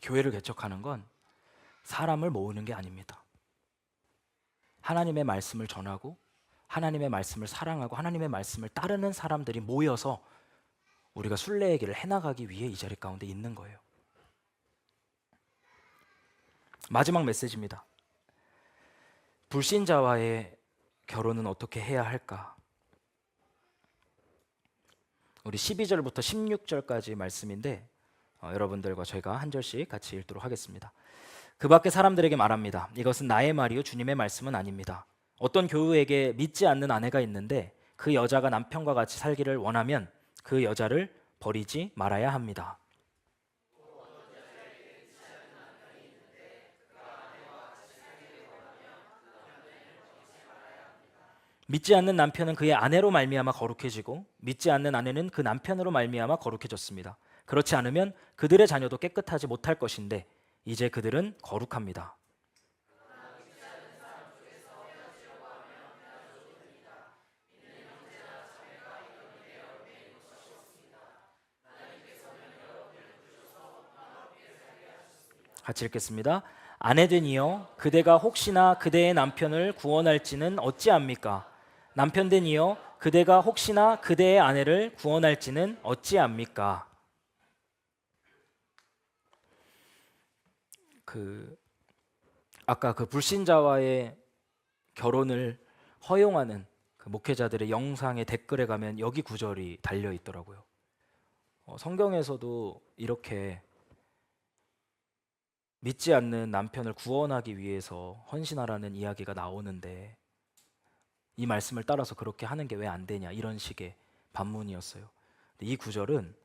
교회를 개척하는 건 사람을 모으는 게 아닙니다. 하나님의 말씀을 전하고 하나님의 말씀을 사랑하고 하나님의 말씀을 따르는 사람들이 모여서 우리가 순례의 길을 해나가기 위해 이 자리 가운데 있는 거예요. 마지막 메시지입니다. 불신자와의 결혼은 어떻게 해야 할까? 우리 12절부터 16절까지 말씀인데 여러분들과 저희가 한 절씩 같이 읽도록 하겠습니다. 그 밖에 사람들에게 말합니다. 이것은 나의 말이요 주님의 말씀은 아닙니다. 어떤 교우에게 믿지 않는 아내가 있는데 그 여자가 남편과 같이 살기를 원하면 그 여자를 버리지 말아야 합니다. 믿지 않는 남편은 그의 아내로 말미암아 거룩해지고 믿지 않는 아내는 그 남편으로 말미암아 거룩해졌습니다. 그렇지 않으면 그들의 자녀도 깨끗하지 못할 것인데 이제 그들은 거룩합니다. 같이 읽겠습니다. 아내된 이여 그대가 혹시나 그대의 남편을 구원할지는 어찌합니까? 남편된 이여 그대가 혹시나 그대의 아내를 구원할지는 어찌합니까? 아까 그 불신자와의 결혼을 허용하는 그 목회자들의 영상의 댓글에 가면 여기 구절이 달려 있더라고요. 성경에서도 이렇게 믿지 않는 남편을 구원하기 위해서 헌신하라는 이야기가 나오는데 이 말씀을 따라서 그렇게 하는 게 왜 안 되냐, 이런 식의 반문이었어요. 이 구절은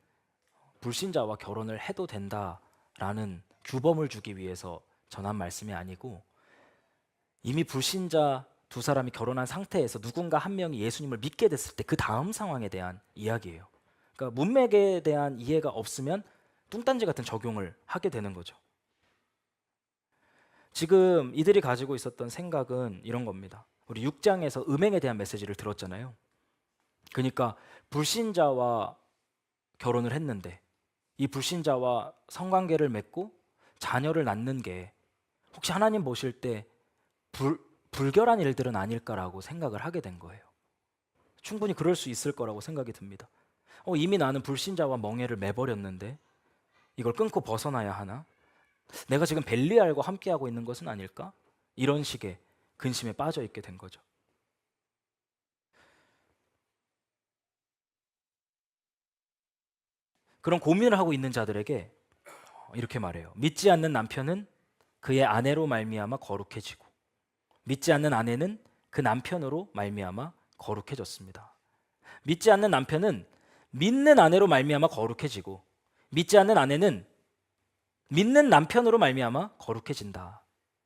불신자와 결혼을 해도 된다라는 규범을 주기 위해서 전한 말씀이 아니고, 이미 불신자 두 사람이 결혼한 상태에서 누군가 한 명이 예수님을 믿게 됐을 때 그 다음 상황에 대한 이야기예요. 그러니까 문맥에 대한 이해가 없으면 뚱딴지 같은 적용을 하게 되는 거죠. 지금 이들이 가지고 있었던 생각은 이런 겁니다. 우리 6장에서 음행에 대한 메시지를 들었잖아요. 그러니까 불신자와 결혼을 했는데 이 불신자와 성관계를 맺고 자녀를 낳는 게 혹시 하나님 보실 때 불결한 일들은 아닐까라고 생각을 하게 된 거예요. 충분히 그럴 수 있을 거라고 생각이 듭니다. 이미 나는 불신자와 멍에를 매버렸는데 이걸 끊고 벗어나야 하나? 내가 지금 벨리알과 함께하고 있는 것은 아닐까? 이런 식의 근심에 빠져 있게 된 거죠. 그런 고민을 하고 있는 자들에게 이렇게 말해요. 믿지 않는 남편은 그의 아내로 말미암아 거룩해지고 믿지 않는 아내는 그 남편으로 말미암아 거룩해졌습니다. 믿지 않는 남편은 믿는 아내로 말미암아 거룩해지고 믿지 않는 아내는 믿는 남편으로 말미암아 거룩해진다.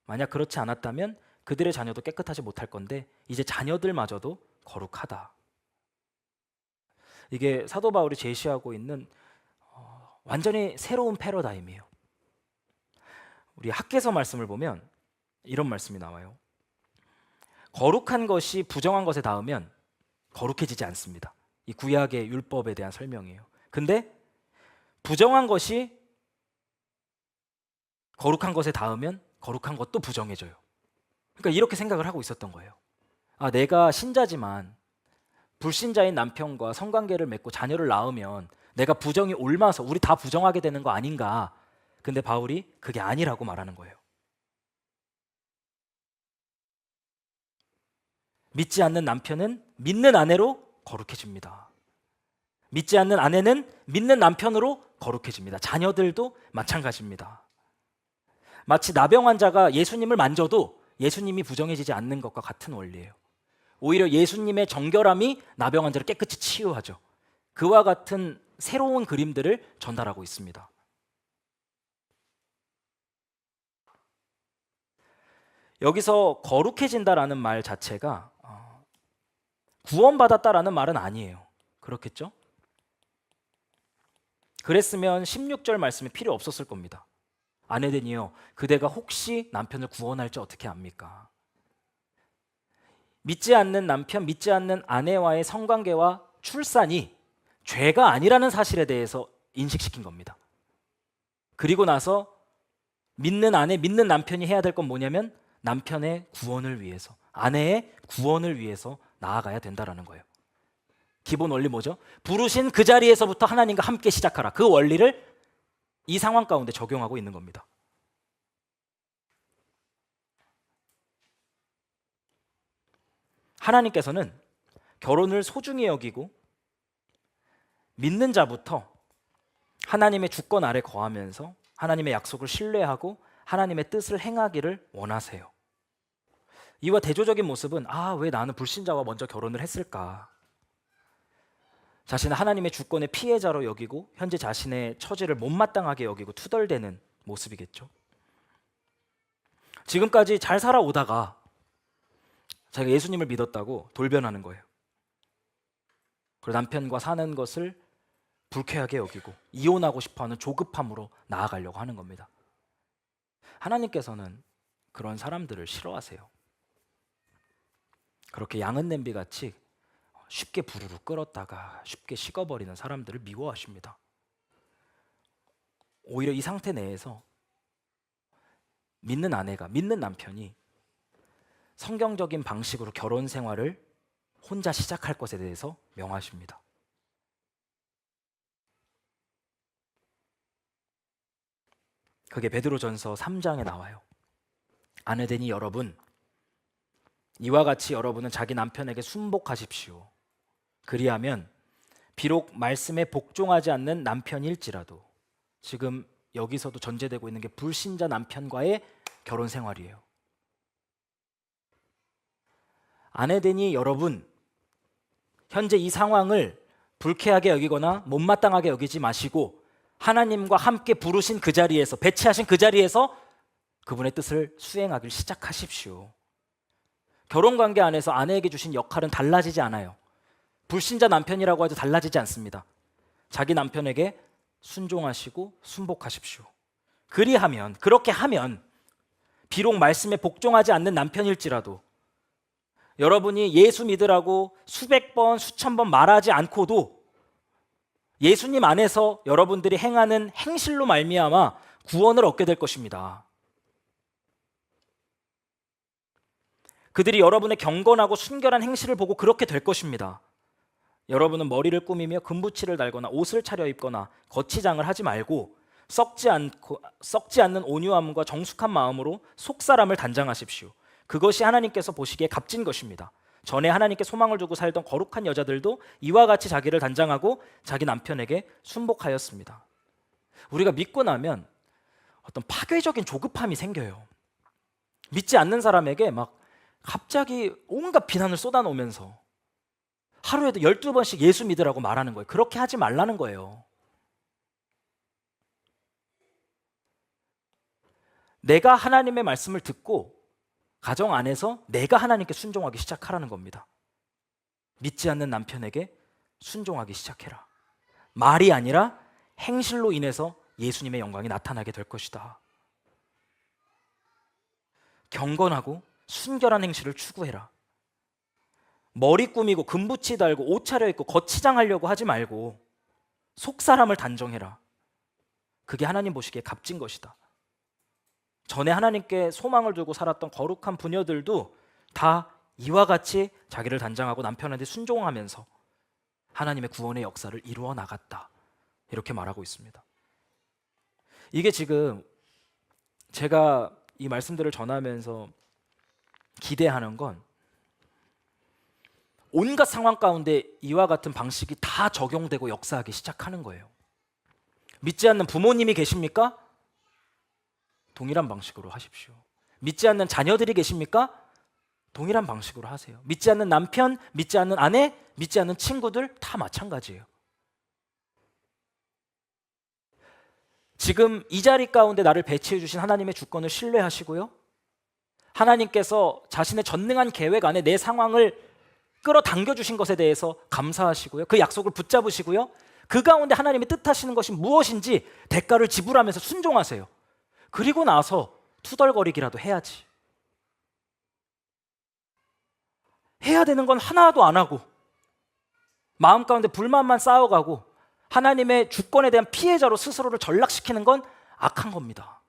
만약 그렇지 않았다면 그들의 자녀도 깨끗하지 못할 건데 이제 자녀들마저도 거룩하다. 이게 사도 바울이 제시하고 있는 완전히 새로운 패러다임이에요. 우리 학개서 말씀을 보면 이런 말씀이 나와요. 거룩한 것이 부정한 것에 닿으면 거룩해지지 않습니다. 이 구약의 율법에 대한 설명이에요. 근데 부정한 것이 거룩한 것에 닿으면 거룩한 것도 부정해져요. 그러니까 이렇게 생각을 하고 있었던 거예요. 내가 신자지만 불신자인 남편과 성관계를 맺고 자녀를 낳으면 내가 부정이 옮아서 우리 다 부정하게 되는 거 아닌가. 근데 바울이 그게 아니라고 말하는 거예요. 믿지 않는 남편은 믿는 아내로 거룩해집니다. 믿지 않는 아내는 믿는 남편으로 거룩해집니다. 자녀들도 마찬가지입니다. 마치 나병 환자가 예수님을 만져도 예수님이 부정해지지 않는 것과 같은 원리예요. 오히려 예수님의 정결함이 나병 환자를 깨끗이 치유하죠. 그와 같은 새로운 그림들을 전달하고 있습니다. 여기서 거룩해진다라는 말 자체가 구원받았다라는 말은 아니에요. 그렇겠죠? 그랬으면 16절 말씀이 필요 없었을 겁니다. 아내들이여 그대가 혹시 남편을 구원할지 어떻게 압니까? 믿지 않는 남편, 믿지 않는 아내와의 성관계와 출산이 죄가 아니라는 사실에 대해서 인식시킨 겁니다. 그리고 나서 믿는 아내, 믿는 남편이 해야 될 건 뭐냐면 남편의 구원을 위해서, 아내의 구원을 위해서 나아가야 된다라는 거예요. 기본 원리 뭐죠? 부르신 그 자리에서부터 하나님과 함께 시작하라. 그 원리를 이 상황 가운데 적용하고 있는 겁니다. 하나님께서는 결혼을 소중히 여기고 믿는 자부터 하나님의 주권 아래 거하면서 하나님의 약속을 신뢰하고 하나님의 뜻을 행하기를 원하세요. 이와 대조적인 모습은 왜 나는 불신자와 먼저 결혼을 했을까? 자신을 하나님의 주권의 피해자로 여기고 현재 자신의 처지를 못마땅하게 여기고 투덜대는 모습이겠죠. 지금까지 잘 살아오다가 자기가 예수님을 믿었다고 돌변하는 거예요. 그리고 남편과 사는 것을 불쾌하게 여기고 이혼하고 싶어하는 조급함으로 나아가려고 하는 겁니다. 하나님께서는 그런 사람들을 싫어하세요. 그렇게 양은 냄비같이 쉽게 부르르 끓었다가 쉽게 식어버리는 사람들을 미워하십니다. 오히려 이 상태 내에서 믿는 아내가, 믿는 남편이 성경적인 방식으로 결혼 생활을 혼자 시작할 것에 대해서 명하십니다. 그게 베드로전서 3장에 나와요. 아내되니 여러분, 이와 같이 여러분은 자기 남편에게 순복하십시오. 그리하면 비록 말씀에 복종하지 않는 남편일지라도, 지금 여기서도 전제되고 있는 게 불신자 남편과의 결혼 생활이에요. 아내되니 여러분, 현재 이 상황을 불쾌하게 여기거나 못마땅하게 여기지 마시고 하나님과 함께 부르신 그 자리에서, 배치하신 그 자리에서 그분의 뜻을 수행하길 시작하십시오. 결혼관계 안에서 아내에게 주신 역할은 달라지지 않아요. 불신자 남편이라고 해도 달라지지 않습니다. 자기 남편에게 순종하시고 순복하십시오. 그리하면, 그렇게 하면 비록 말씀에 복종하지 않는 남편일지라도, 여러분이 예수 믿으라고 수백 번, 수천 번 말하지 않고도 예수님 안에서 여러분들이 행하는 행실로 말미암아 구원을 얻게 될 것입니다. 그들이 여러분의 경건하고 순결한 행실을 보고 그렇게 될 것입니다. 여러분은 머리를 꾸미며 금붙이를 달거나 옷을 차려입거나 거치장을 하지 말고 썩지 않는 온유함과 정숙한 마음으로 속사람을 단장하십시오. 그것이 하나님께서 보시기에 값진 것입니다. 전에 하나님께 소망을 두고 살던 거룩한 여자들도 이와 같이 자기를 단장하고 자기 남편에게 순복하였습니다. 우리가 믿고 나면 어떤 파괴적인 조급함이 생겨요. 믿지 않는 사람에게 막 갑자기 온갖 비난을 쏟아놓으면서 하루에도 12번씩 예수 믿으라고 말하는 거예요. 그렇게 하지 말라는 거예요. 내가 하나님의 말씀을 듣고 가정 안에서 내가 하나님께 순종하기 시작하라는 겁니다. 믿지 않는 남편에게 순종하기 시작해라. 말이 아니라 행실로 인해서 예수님의 영광이 나타나게 될 것이다. 경건하고 순결한 행실을 추구해라. 머리 꾸미고 금붙이 달고 옷 차려입고 거치장하려고 하지 말고 속사람을 단정해라. 그게 하나님 보시기에 값진 것이다. 전에 하나님께 소망을 두고 살았던 거룩한 부녀들도 다 이와 같이 자기를 단장하고 남편한테 순종하면서 하나님의 구원의 역사를 이루어 나갔다. 이렇게 말하고 있습니다. 이게 지금 제가 이 말씀들을 전하면서 기대하는 건 온갖 상황 가운데 이와 같은 방식이 다 적용되고 역사하기 시작하는 거예요. 믿지 않는 부모님이 계십니까? 동일한 방식으로 하십시오. 믿지 않는 자녀들이 계십니까? 동일한 방식으로 하세요. 믿지 않는 남편, 믿지 않는 아내, 믿지 않는 친구들 다 마찬가지예요. 지금 이 자리 가운데 나를 배치해 주신 하나님의 주권을 신뢰하시고요. 하나님께서 자신의 전능한 계획 안에 내 상황을 끌어당겨 주신 것에 대해서 감사하시고요. 그 약속을 붙잡으시고요. 그 가운데 하나님이 뜻하시는 것이 무엇인지 대가를 지불하면서 순종하세요. 그리고 나서 투덜거리기라도 해야지. 해야 되는 건 하나도 안 하고 마음 가운데 불만만 쌓아가고 하나님의 주권에 대한 피해자로 스스로를 전락시키는 건 악한 겁니다.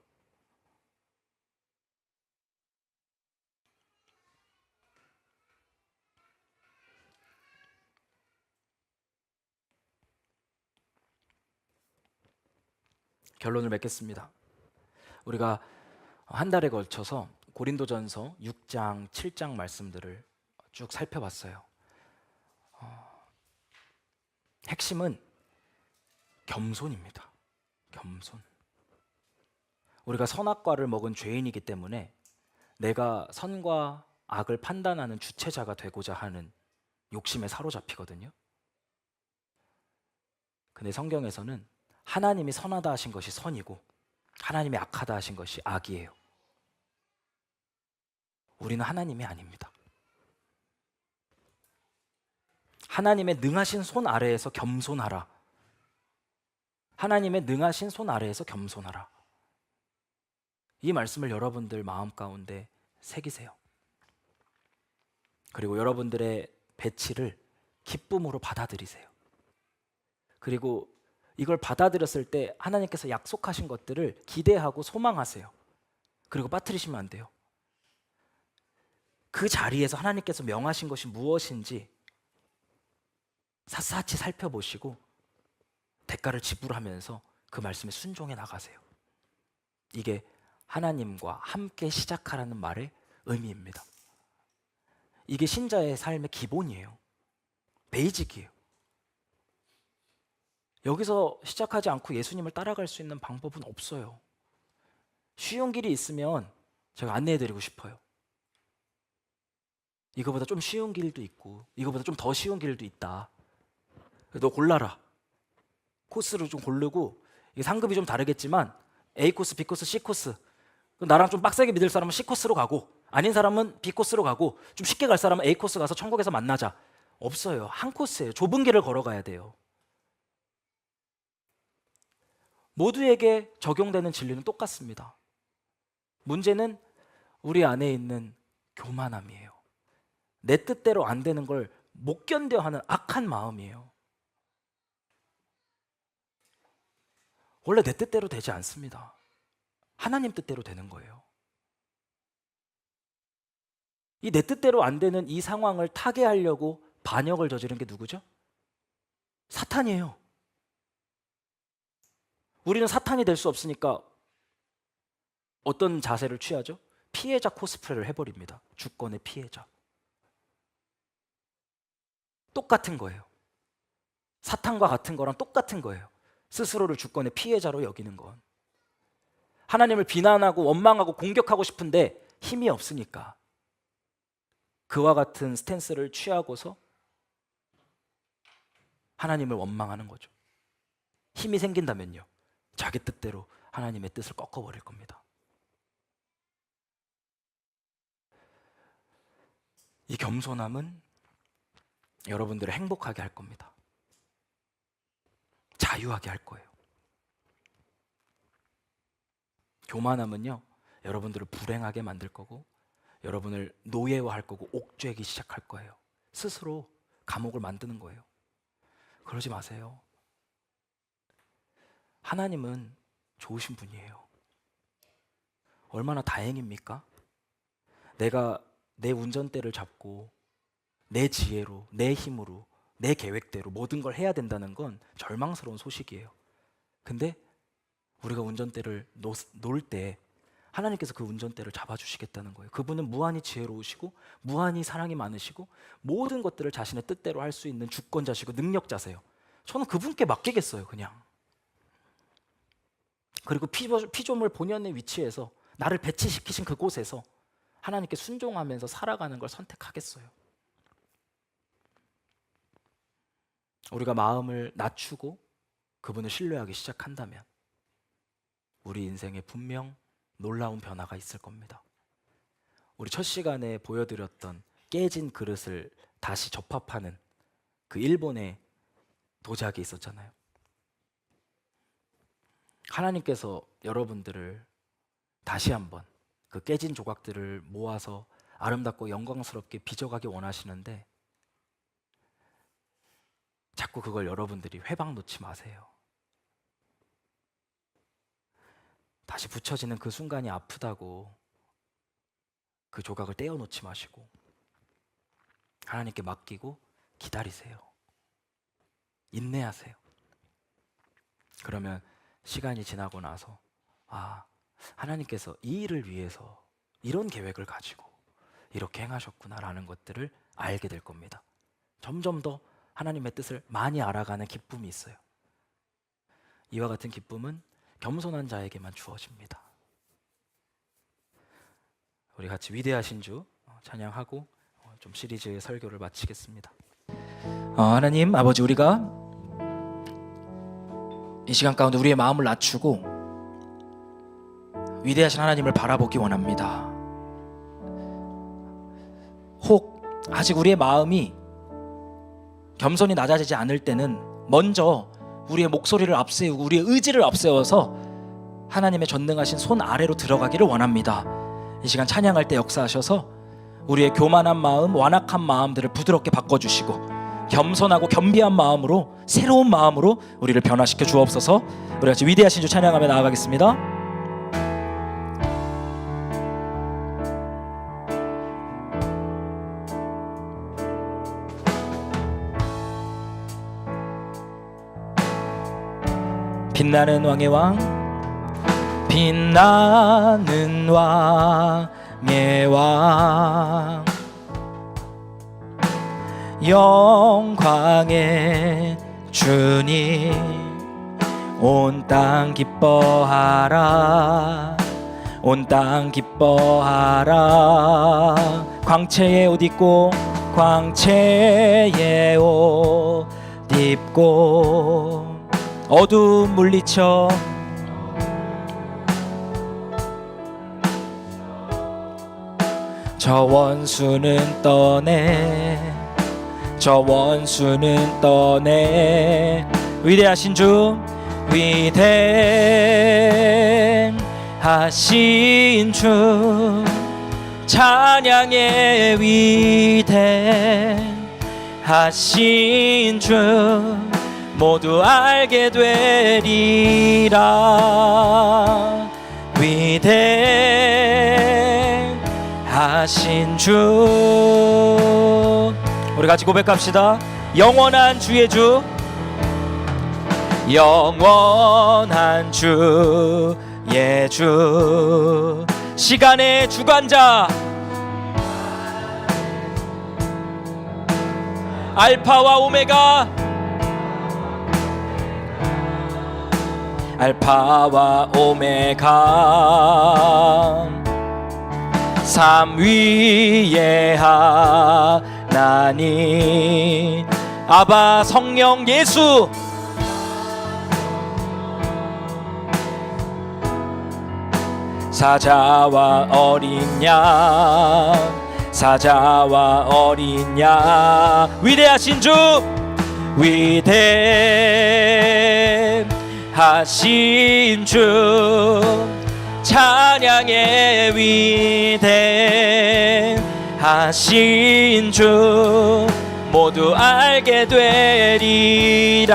결론을 맺겠습니다. 우리가 한 달에 걸쳐서 고린도전서 6장, 7장 말씀들을 쭉 살펴봤어요. 핵심은 겸손입니다. 겸손. 우리가 선악과를 먹은 죄인이기 때문에 내가 선과 악을 판단하는 주체자가 되고자 하는 욕심에 사로잡히거든요. 근데 성경에서는 하나님이 선하다 하신 것이 선이고 하나님이 악하다 하신 것이 악이에요. 우리는 하나님이 아닙니다. 하나님의 능하신 손 아래에서 겸손하라. 하나님의 능하신 손 아래에서 겸손하라. 이 말씀을 여러분들 마음 가운데 새기세요. 그리고 여러분들의 배치를 기쁨으로 받아들이세요. 그리고 이걸 받아들였을 때 하나님께서 약속하신 것들을 기대하고 소망하세요. 그리고 빠뜨리시면 안 돼요. 그 자리에서 하나님께서 명하신 것이 무엇인지 샅샅이 살펴보시고 대가를 지불하면서 그 말씀에 순종해 나가세요. 이게 하나님과 함께 시작하라는 말의 의미입니다. 이게 신자의 삶의 기본이에요. 베이직이에요. 여기서 시작하지 않고 예수님을 따라갈 수 있는 방법은 없어요. 쉬운 길이 있으면 제가 안내해드리고 싶어요. 이거보다 좀 쉬운 길도 있고 이거보다 좀 더 쉬운 길도 있다. 너 골라라. 코스를 좀 고르고, 이게 상급이 좀 다르겠지만 A코스, B코스, C코스, 나랑 좀 빡세게 믿을 사람은 C코스로 가고, 아닌 사람은 B코스로 가고, 좀 쉽게 갈 사람은 A코스 가서 천국에서 만나자. 없어요. 한 코스예요. 좁은 길을 걸어가야 돼요. 모두에게 적용되는 진리는 똑같습니다. 문제는 우리 안에 있는 교만함이에요. 내 뜻대로 안 되는 걸 못 견뎌 하는 악한 마음이에요. 원래 내 뜻대로 되지 않습니다. 하나님 뜻대로 되는 거예요. 이 내 뜻대로 안 되는 이 상황을 타개하려고 반역을 저지른 게 누구죠? 사탄이에요. 우리는 사탄이 될 수 없으니까 어떤 자세를 취하죠? 피해자 코스프레를 해버립니다. 주권의 피해자. 똑같은 거예요. 사탄과 같은 거랑 똑같은 거예요. 스스로를 주권의 피해자로 여기는 건. 하나님을 비난하고 원망하고 공격하고 싶은데 힘이 없으니까 그와 같은 스탠스를 취하고서 하나님을 원망하는 거죠. 힘이 생긴다면요, 자기 뜻대로 하나님의 뜻을 꺾어버릴 겁니다. 이 겸손함은 여러분들을 행복하게 할 겁니다. 자유하게 할 거예요. 교만함은요, 여러분들을 불행하게 만들 거고, 여러분을 노예화할 거고, 옥죄기 시작할 거예요. 스스로 감옥을 만드는 거예요. 그러지 마세요. 하나님은 좋으신 분이에요. 얼마나 다행입니까? 내가 내 운전대를 잡고 내 지혜로, 내 힘으로, 내 계획대로 모든 걸 해야 된다는 건 절망스러운 소식이에요. 근데 우리가 운전대를 놓을 때 하나님께서 그 운전대를 잡아주시겠다는 거예요. 그분은 무한히 지혜로우시고 무한히 사랑이 많으시고 모든 것들을 자신의 뜻대로 할 수 있는 주권자시고 능력자세요. 저는 그분께 맡기겠어요, 그냥. 그리고 피조물 본연의 위치에서 나를 배치시키신 그곳에서 하나님께 순종하면서 살아가는 걸 선택하겠어요. 우리가 마음을 낮추고 그분을 신뢰하기 시작한다면 우리 인생에 분명 놀라운 변화가 있을 겁니다. 우리 첫 시간에 보여드렸던 깨진 그릇을 다시 접합하는 그 일본의 도자기 있었잖아요. 하나님께서 여러분들을 다시 한번 그 깨진 조각들을 모아서 아름답고 영광스럽게 빚어가기 원하시는데 자꾸 그걸 여러분들이 회방 놓지 마세요. 다시 붙여지는 그 순간이 아프다고 그 조각을 떼어놓지 마시고 하나님께 맡기고 기다리세요. 인내하세요. 그러면 시간이 지나고 나서 하나님께서 이 일을 위해서 이런 계획을 가지고 이렇게 행하셨구나라는 것들을 알게 될 겁니다. 점점 더 하나님의 뜻을 많이 알아가는 기쁨이 있어요. 이와 같은 기쁨은 겸손한 자에게만 주어집니다. 우리 같이 위대하신 주 찬양하고 좀 시리즈의 설교를 마치겠습니다. 하나님 아버지, 우리가 이 시간 가운데 우리의 마음을 낮추고 위대하신 하나님을 바라보기 원합니다. 혹 아직 우리의 마음이 겸손히 낮아지지 않을 때는 먼저 우리의 목소리를 앞세우고 우리의 의지를 앞세워서 하나님의 전능하신 손 아래로 들어가기를 원합니다. 이 시간 찬양할 때 역사하셔서 우리의 교만한 마음, 완악한 마음들을 부드럽게 바꿔주시고 겸손하고 겸비한 마음으로, 새로운 마음으로 우리를 변화시켜 주옵소서. 우리 같이 위대하신 주 찬양하며 나아가겠습니다. 빛나는 왕의 왕, 빛나는 왕의 왕, 영광의 주님 온 땅 기뻐하라 온 땅 기뻐하라 광채의 옷 입고 광채의 옷 입고 어두움 물리쳐 저 원수는 떠내 저 원수는 떠내 위대하신 주 위대하신 주 찬양의 위대하신 주 모두 알게 되리라 위대하신 주 우리 같이 고백합시다. 영원한 주의 주 영원한 주의 주 시간의 주관자 알파와 오메가 알파와 오메가 삼위의 하나님 아바 성령 예수 사자와 어린 양 사자와 어린 양 위대하신 주 위대하신 주 찬양의 위대하신 주 모두 알게 되리라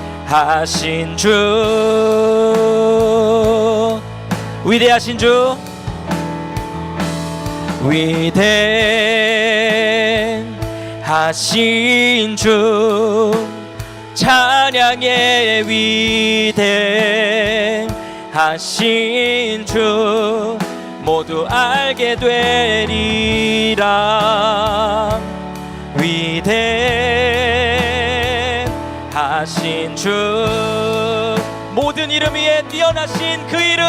위대하신 주 위대하신 주 위대하신 주 찬양의 위대하신 주 모두 알게 되리라 위대하신 주 모든 이름 위에 뛰어나신 그 이름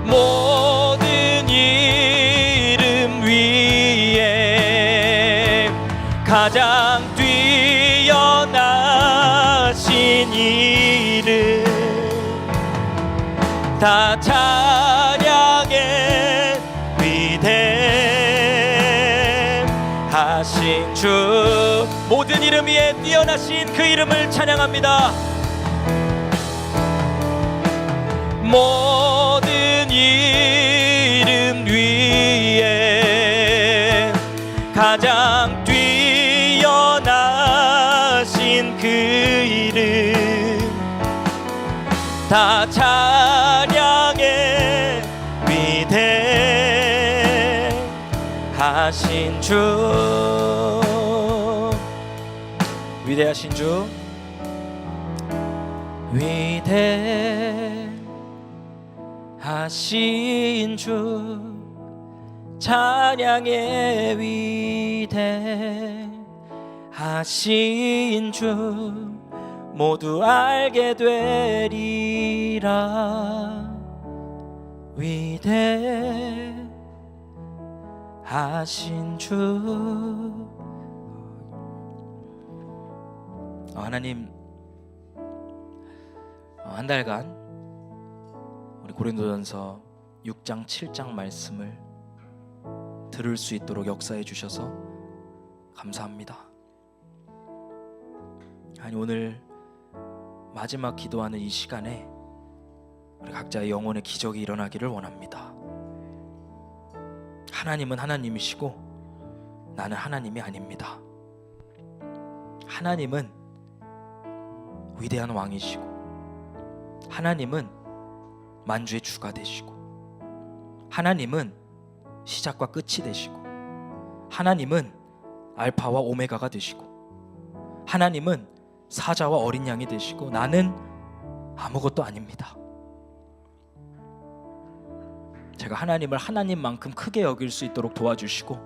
모든 이름 위에 가장 뛰어나신 이름 다 찬양의 위대하신 주 모든 이름 위에 뛰어나신 그 이름을 찬양합니다 모든 이름 위에 가장 뛰어나신 그 이름 다 찬양의 위대하신 주 위대하신 주 위대하신 주 찬양의 위대하신 주 모두 알게 되리라 위대하신 주 하나님 한 달간 우리 고린도전서 6장 7장 말씀을 들을 수 있도록 역사해 주셔서 감사합니다. 아니 오늘 마지막 기도하는 이 시간에 우리 각자의 영혼의 기적이 일어나기를 원합니다. 하나님은 하나님이시고 나는 하나님이 아닙니다. 하나님은 위대한 왕이시고 하나님은 만주의 주가 되시고 하나님은 시작과 끝이 되시고 하나님은 알파와 오메가가 되시고 하나님은 사자와 어린 양이 되시고 나는 아무것도 아닙니다. 제가 하나님을 하나님만큼 크게 여길 수 있도록 도와주시고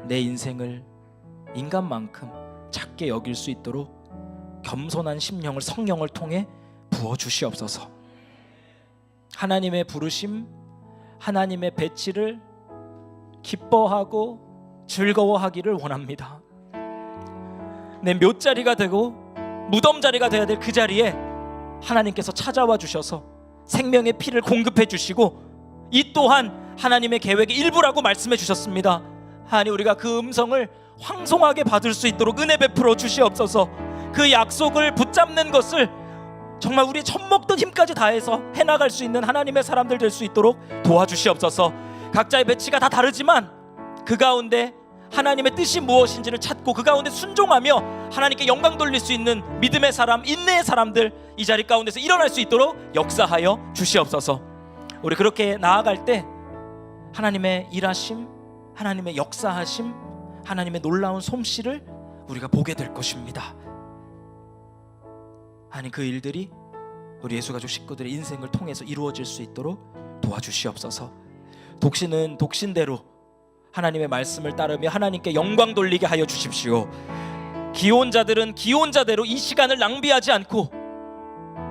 내 인생을 인간만큼 작게 여길 수 있도록 겸손한 심령을 성령을 통해 부어주시옵소서. 하나님의 부르심, 하나님의 배치를 기뻐하고 즐거워하기를 원합니다. 내 묘자리가 되고 무덤자리가 되어야 될 그 자리에 하나님께서 찾아와 주셔서 생명의 피를 공급해 주시고 이 또한 하나님의 계획의 일부라고 말씀해 주셨습니다. 하나님, 우리가 그 음성을 황송하게 받을 수 있도록 은혜 베풀어 주시옵소서. 그 약속을 붙잡는 것을 정말 우리의 젖먹던 힘까지 다해서 해나갈 수 있는 하나님의 사람들 될 수 있도록 도와주시옵소서. 각자의 배치가 다 다르지만 그 가운데 하나님의 뜻이 무엇인지를 찾고 그 가운데 순종하며 하나님께 영광 돌릴 수 있는 믿음의 사람, 인내의 사람들 이 자리 가운데서 일어날 수 있도록 역사하여 주시옵소서. 우리 그렇게 나아갈 때 하나님의 일하심, 하나님의 역사하심, 하나님의 놀라운 솜씨를 우리가 보게 될 것입니다. 하나님, 그 일들이 우리 예수가족 식구들의 인생을 통해서 이루어질 수 있도록 도와주시옵소서. 독신은 독신대로 하나님의 말씀을 따르며 하나님께 영광 돌리게 하여 주십시오. 기혼자들은 기혼자대로 이 시간을 낭비하지 않고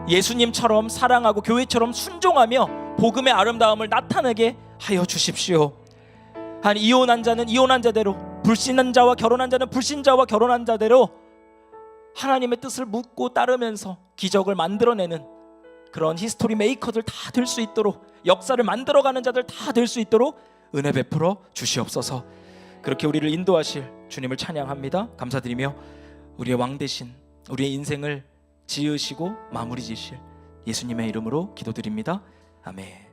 예수님처럼 사랑하고 교회처럼 순종하며 복음의 아름다움을 나타내게 하여 주십시오. 한 이혼한 자는 이혼한 자대로, 불신한 자와 결혼한 자는 불신자와 결혼한 자대로 하나님의 뜻을 묻고 따르면서 기적을 만들어내는 그런 히스토리 메이커들 다 될 수 있도록, 역사를 만들어가는 자들 다 될 수 있도록 은혜 베풀어 주시옵소서. 그렇게 우리를 인도하실 주님을 찬양합니다. 감사드리며 우리의 왕 대신 우리의 인생을 지으시고 마무리 지실 예수님의 이름으로 기도드립니다. 아멘.